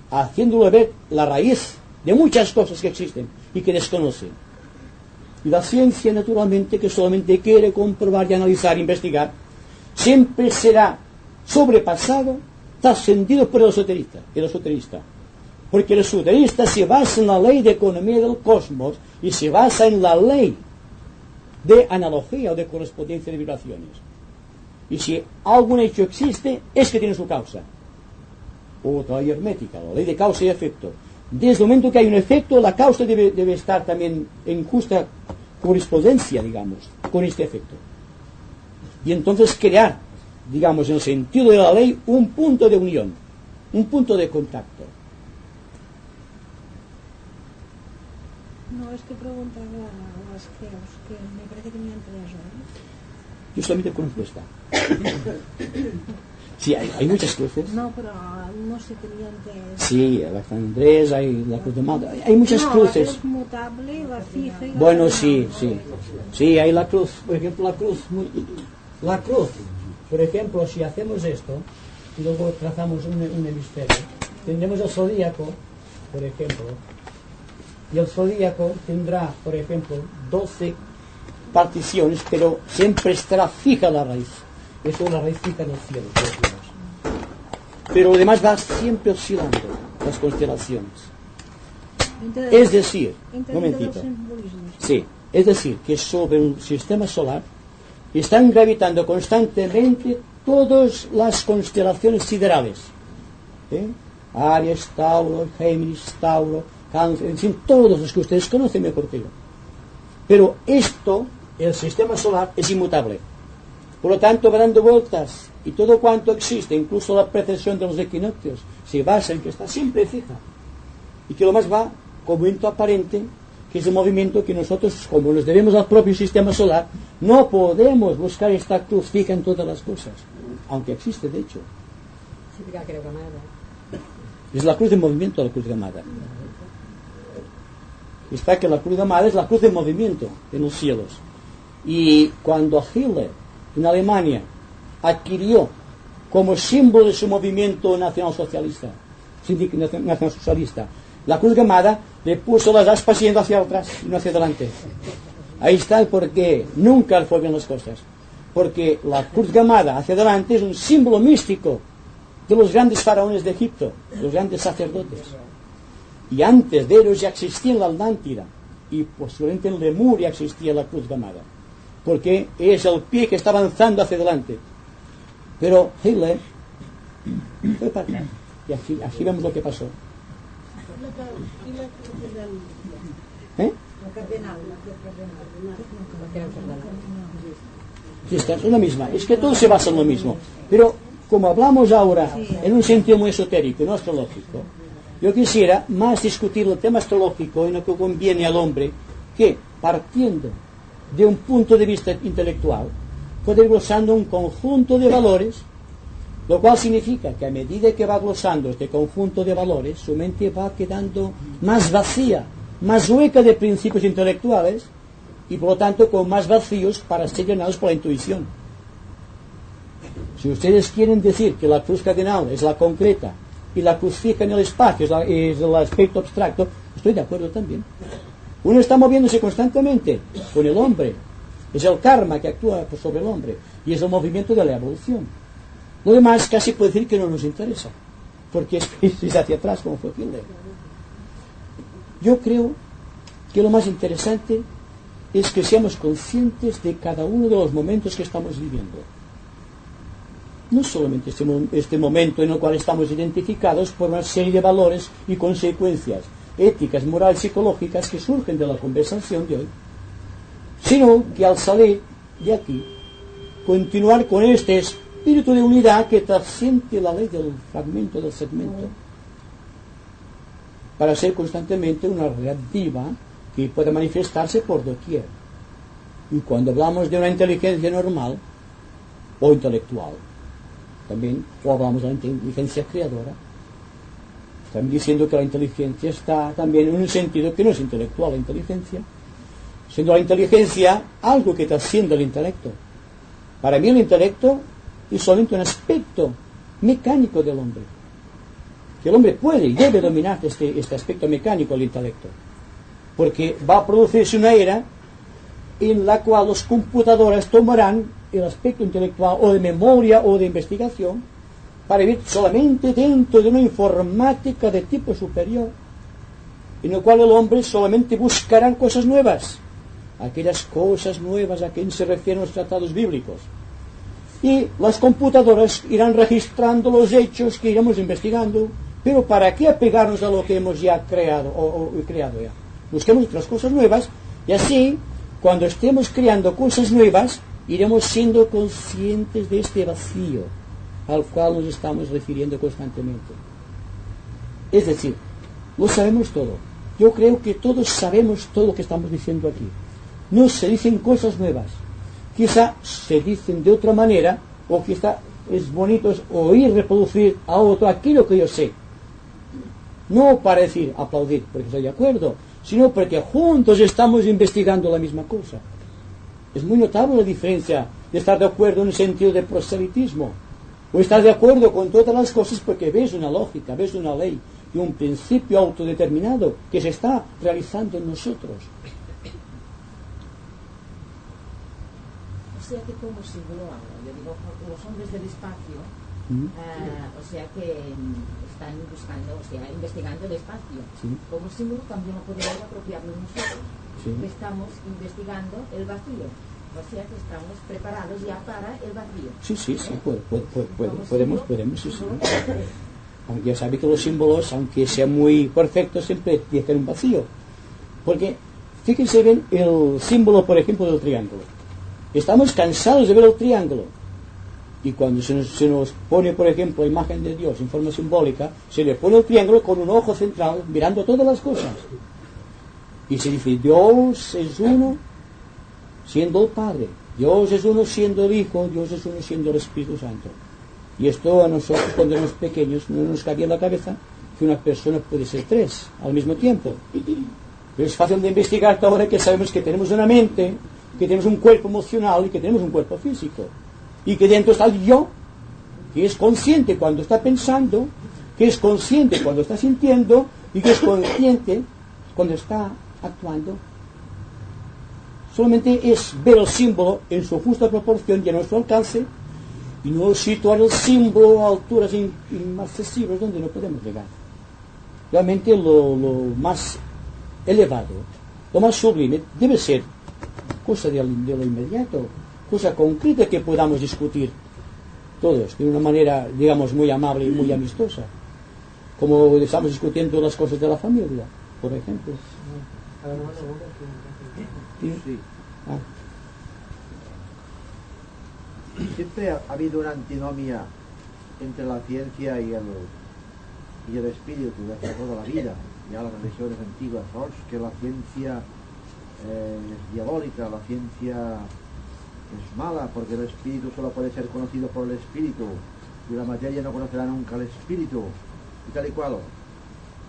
haciéndolo ver la raíz de muchas cosas que existen y que desconoce. Y la ciencia, naturalmente, que solamente quiere comprobar y analizar, investigar, siempre será sobrepasado, trascendido por el esoterista. Porque el esoterista se basa en la ley de economía del cosmos y se basa en la ley de analogía o de correspondencia de vibraciones. Y si algún hecho existe, es que tiene su causa. Otra ley hermética, la ley de causa y efecto. Desde el momento que hay un efecto, la causa debe estar también en justa correspondencia, digamos, con este efecto. Y entonces crear, digamos, en el sentido de la ley, un punto de unión, un punto de contacto. No, es que preguntaba a las creos, que me parece que me han traído. Yo solamente conozco esta. Sí, hay muchas cruces. No, pero no sé, tenía antes. Sí, la San Andrés, hay la Cruz de Malta, hay muchas cruces. La cruz mutable, la fija y la Bueno, sí. Sí, hay la cruz, por ejemplo, la cruz, por ejemplo, si hacemos esto y luego trazamos un hemisferio, tendremos el zodíaco, por ejemplo, y el zodíaco tendrá, por ejemplo, 12 particiones, pero siempre estará fija la raíz. Eso es la raíz fija en el cielo. Pero además va siempre oscilando las constelaciones. Es decir, un momentito. Sí, es decir, que sobre un sistema solar están gravitando constantemente todas las constelaciones siderales. Aries, Tauro, Géminis, Tauro, Cáncer, en fin, todos los que ustedes conocen mejor que yo. Pero esto, el sistema solar, es inmutable. Por lo tanto, va dando vueltas y todo cuanto existe, incluso la precesión de los equinoccios, se basa en que está siempre fija. Y que lo más va como movimiento aparente, que es el movimiento que nosotros, como nos debemos al propio sistema solar, no podemos buscar esta cruz fija en todas las cosas, aunque existe de hecho. Es la cruz de movimiento, la cruz gamada. Está que la cruz gamada es la cruz de movimiento en los cielos. Y cuando Hitler en Alemania adquirió como símbolo de su movimiento nacionalsocialista, la cruz gamada, le puso las aspas yendo hacia atrás y no hacia adelante. Ahí está el porqué. Nunca fue bien las cosas. Porque la cruz gamada hacia adelante es un símbolo místico de los grandes faraones de Egipto, los grandes sacerdotes. Y antes de ellos ya existía en la Atlántida y posiblemente en Lemuria existía la cruz gamada, porque es el pie que está avanzando hacia adelante. Pero Hitler fue para acá y así vemos lo que pasó. Sí, es la misma. Es que todo se basa en lo mismo. Pero como hablamos ahora en un sentido muy esotérico y no astrológico, yo quisiera más discutir el tema astrológico en lo que conviene al hombre, que partiendo de un punto de vista intelectual puede ir glosando un conjunto de valores, lo cual significa que a medida que va glosando este conjunto de valores, su mente va quedando más vacía, más hueca de principios intelectuales y por lo tanto con más vacíos para ser llenados por la intuición. Si ustedes quieren decir que la cruz cardinal es la concreta y la cruz fija en el espacio es el aspecto abstracto, estoy de acuerdo también. Uno está moviéndose constantemente con el hombre, es el karma que actúa sobre el hombre y es el movimiento de la evolución. Lo demás casi puede decir que no nos interesa, porque es hacia atrás como fue Hitler. Yo creo que lo más interesante es que seamos conscientes de cada uno de los momentos que estamos viviendo. No solamente este momento en el cual estamos identificados por una serie de valores y consecuencias éticas, morales, psicológicas que surgen de la conversación de hoy, sino que al salir de aquí, continuar con este espíritu de unidad que trasciende la ley del fragmento, del segmento, para ser constantemente una red viva que puede manifestarse por doquier. Y cuando hablamos de una inteligencia normal o intelectual, también, o hablamos de la inteligencia creadora, estamos diciendo que la inteligencia está también en un sentido que no es intelectual la inteligencia, siendo la inteligencia algo que trasciende el intelecto. Para mí el intelecto es solamente un aspecto mecánico del hombre, que el hombre puede y debe dominar este aspecto mecánico del intelecto, porque va a producirse una era en la cual los computadores tomarán el aspecto intelectual o de memoria o de investigación para vivir solamente dentro de una informática de tipo superior, en la cual el hombre solamente buscará cosas nuevas, aquellas cosas nuevas a quien se refieren los tratados bíblicos, y las computadoras irán registrando los hechos que iremos investigando. Pero ¿para qué apegarnos a lo que hemos ya creado o creado ya? Busquemos otras cosas nuevas, y así cuando estemos creando cosas nuevas iremos siendo conscientes de este vacío al cual nos estamos refiriendo constantemente. Es decir, lo sabemos todo. Yo creo que todos sabemos todo lo que estamos diciendo aquí. No se dicen cosas nuevas, quizá se dicen de otra manera, o quizá es bonito oír reproducir a otro aquello que yo sé, no para decir aplaudir porque estoy de acuerdo, sino porque juntos estamos investigando la misma cosa. Es muy notable la diferencia de estar de acuerdo en el sentido de proselitismo, o estar de acuerdo con todas las cosas porque ves una lógica, ves una ley y un principio autodeterminado que se está realizando en nosotros. O sea que como símbolo habla, yo digo, los hombres del espacio, o sea que están buscando, o sea, investigando el espacio. Sí. Como símbolo también lo podemos apropiarnos nosotros, Sí. que estamos investigando el vacío. O sea que estamos preparados ya para el vacío. Sí, podemos, sí. Aunque ya sabe que los símbolos, aunque sean muy perfectos, siempre dejan un vacío. Porque, fíjense bien, el símbolo, por ejemplo, del triángulo. Estamos cansados de ver el triángulo. Y cuando se nos pone, por ejemplo, la imagen de Dios en forma simbólica, se le pone el triángulo con un ojo central, mirando todas las cosas. Y se dice, Dios es uno siendo el Padre, Dios es uno siendo el Hijo, Dios es uno siendo el Espíritu Santo. Y esto a nosotros, cuando éramos pequeños, no nos cabía en la cabeza que una persona puede ser tres al mismo tiempo. Pero es fácil de investigar ahora que sabemos que tenemos una mente, que tenemos un cuerpo emocional y que tenemos un cuerpo físico. Y que dentro está el yo, que es consciente cuando está pensando, que es consciente cuando está sintiendo y que es consciente cuando está actuando. Solamente es ver el símbolo en su justa proporción y a nuestro alcance, y no situar el símbolo a alturas inaccesibles donde no podemos llegar. Realmente lo más elevado, lo más sublime, debe ser cosa de lo inmediato, cosa concreta que podamos discutir todos de una manera, digamos, muy amable y muy amistosa, como estamos discutiendo las cosas de la familia, por ejemplo. Sí. Siempre ha habido una antinomia entre la ciencia y el espíritu desde toda la vida. Ya las religiones antiguas, ¿no? Que la ciencia es diabólica, la ciencia es mala, porque el espíritu solo puede ser conocido por el espíritu y la materia no conocerá nunca el espíritu, y tal y cual.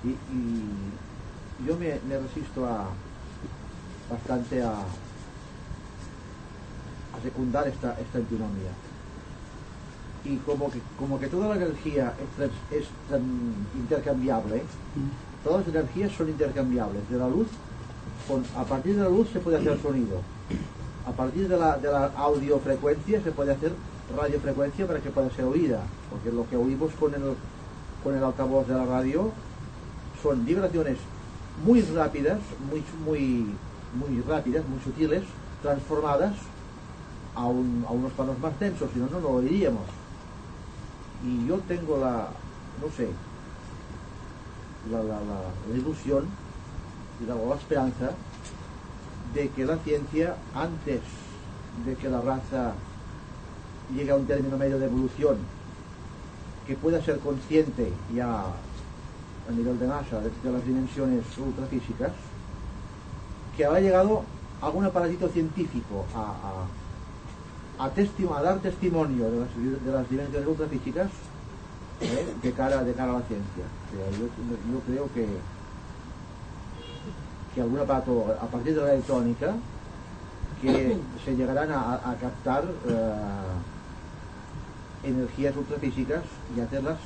Y yo me resisto bastante a secundar esta antinomia. Y como que toda la energía es intercambiable, todas las energías son intercambiables. De la luz, a partir de la luz se puede hacer sonido, a partir de la audiofrecuencia se puede hacer radiofrecuencia para que pueda ser oída, porque lo que oímos con el altavoz de la radio son vibraciones muy rápidas, muy rápidas, muy sutiles, transformadas a unos planos más densos, si no lo oiríamos. Y yo tengo la ilusión y la esperanza de que la ciencia, antes de que la raza llegue a un término medio de evolución, que pueda ser consciente ya a nivel de masa de las dimensiones ultrafísicas, que habrá llegado algún aparatito científico a dar testimonio de las dimensiones ultrafísicas de cara a la ciencia. Yo creo que algún aparato a partir de la electrónica que se llegarán a captar energías ultrafísicas y hacerlas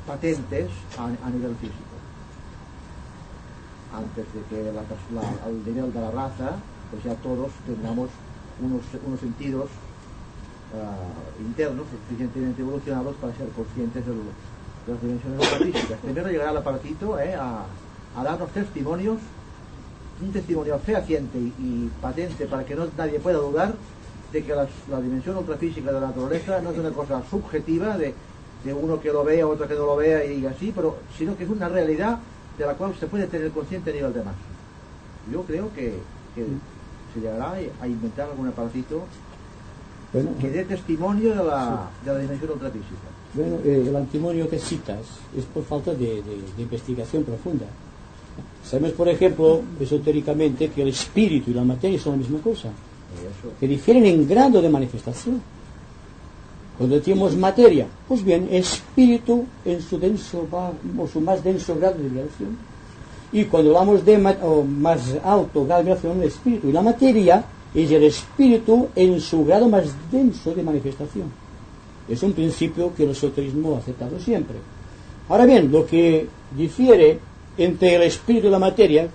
patentes a nivel físico, antes de que al nivel de la raza pues ya todos tengamos unos sentidos internos suficientemente evolucionados para ser conscientes de las dimensiones ultrafísicas. Primero llegará el aparatito a darnos testimonios, un testimonio fehaciente y patente para que nadie pueda dudar de que la dimensión ultrafísica de la naturaleza no es una cosa subjetiva de uno que lo vea, otro que no lo vea y así, sino que es una realidad de la cual se puede tener consciente a nivel de masa. Yo creo que se llegará a inventar algún aparatito que dé testimonio de la dimensión ultrafísica. Bueno, el testimonio que citas es por falta de investigación profunda. Sabemos, por ejemplo, esotéricamente, que el espíritu y la materia son la misma cosa, que difieren en grado de manifestación. Cuando decimos materia, pues bien, espíritu en su denso o su más denso grado de vibración. Y cuando hablamos de más alto grado de vibración, el espíritu y la materia es el espíritu en su grado más denso de manifestación. Es un principio que el esoterismo ha aceptado siempre. Ahora bien, lo que difiere entre el espíritu y la materia,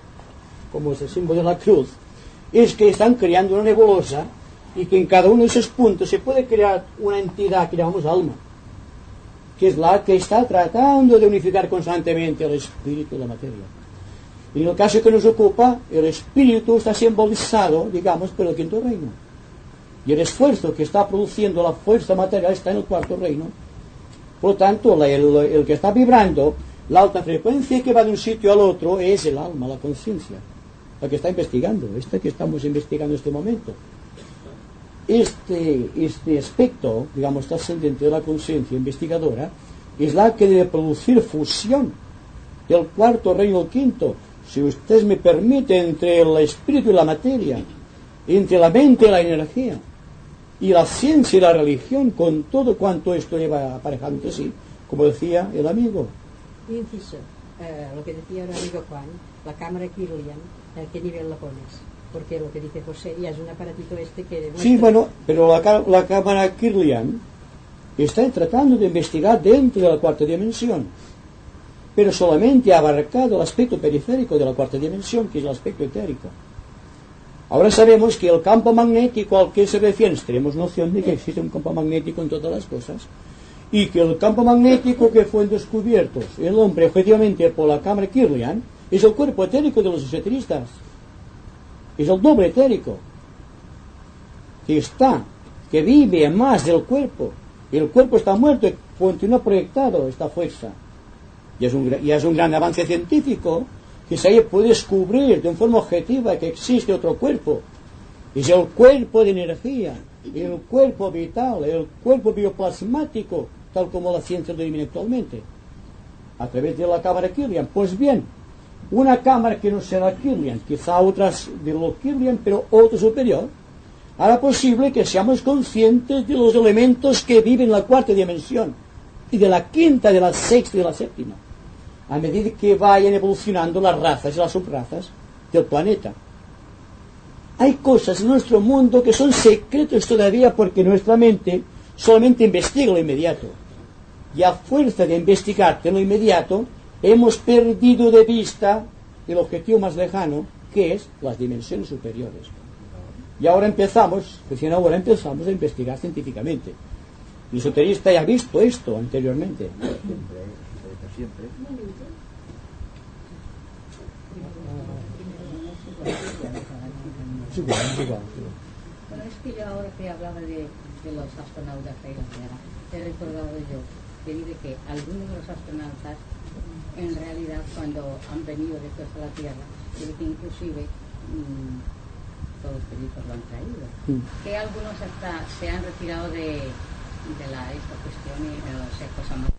como es el símbolo de la cruz, es que están creando una nebulosa y que en cada uno de esos puntos se puede crear una entidad que llamamos alma, que es la que está tratando de unificar constantemente el espíritu y la materia. Y en el caso que nos ocupa, el espíritu está simbolizado, digamos, por el quinto reino. Y el esfuerzo que está produciendo la fuerza material está en el cuarto reino. Por lo tanto, el que está vibrando, la alta frecuencia que va de un sitio al otro es el alma, la conciencia, la que está investigando, esta que estamos investigando en este momento. Este aspecto, digamos, trascendente de la conciencia investigadora, es la que debe producir fusión del cuarto reino al quinto, si ustedes me permiten, entre el espíritu y la materia, entre la mente y la energía, y la ciencia y la religión, con todo cuanto esto lleva aparejado entre sí, como decía el amigo. Inciso, lo que decía el amigo Juan, la cámara Kirlian, ¿a qué nivel la pones? Porque lo que dice José ya es un aparatito que demuestra... Sí, bueno, pero la cámara Kirlian está tratando de investigar dentro de la cuarta dimensión, pero solamente ha abarcado el aspecto periférico de la cuarta dimensión, que es el aspecto etérico. Ahora sabemos que el campo magnético al que se refiere, tenemos noción de que existe un campo magnético en todas las cosas, y que el campo magnético que fue descubierto el hombre objetivamente por la cámara Kirlian es el cuerpo etérico de los esoteristas, es el doble etérico que vive más del cuerpo. El cuerpo está muerto y continúa proyectado esta fuerza. Y es un gran avance científico que se puede descubrir de forma objetiva que existe otro cuerpo. Es el cuerpo de energía, el cuerpo vital, el cuerpo bioplasmático, tal como la ciencia lo denomina actualmente, a través de la cámara Kirlian. Pues bien, una cámara que no será Kirlian, quizá otras de lo Kirlian, pero otro superior, hará posible que seamos conscientes de los elementos que viven en la cuarta dimensión, y de la quinta, de la sexta y de la séptima, a medida que vayan evolucionando las razas y las subrazas del planeta. Hay cosas en nuestro mundo que son secretos todavía porque nuestra mente solamente investiga lo inmediato. Y a fuerza de investigar lo inmediato, hemos perdido de vista el objetivo más lejano, que es las dimensiones superiores. Y ahora empezamos a investigar científicamente. El esoterista ya ha visto esto anteriormente. Siempre. Bueno, es que yo ahora que hablaba de los astronautas y la Tierra, he recordado yo que dice que algunos de los astronautas, en realidad, cuando han venido después a la Tierra, dice que inclusive todos los peritos lo han traído, que algunos hasta se han retirado de esta cuestión y cosa más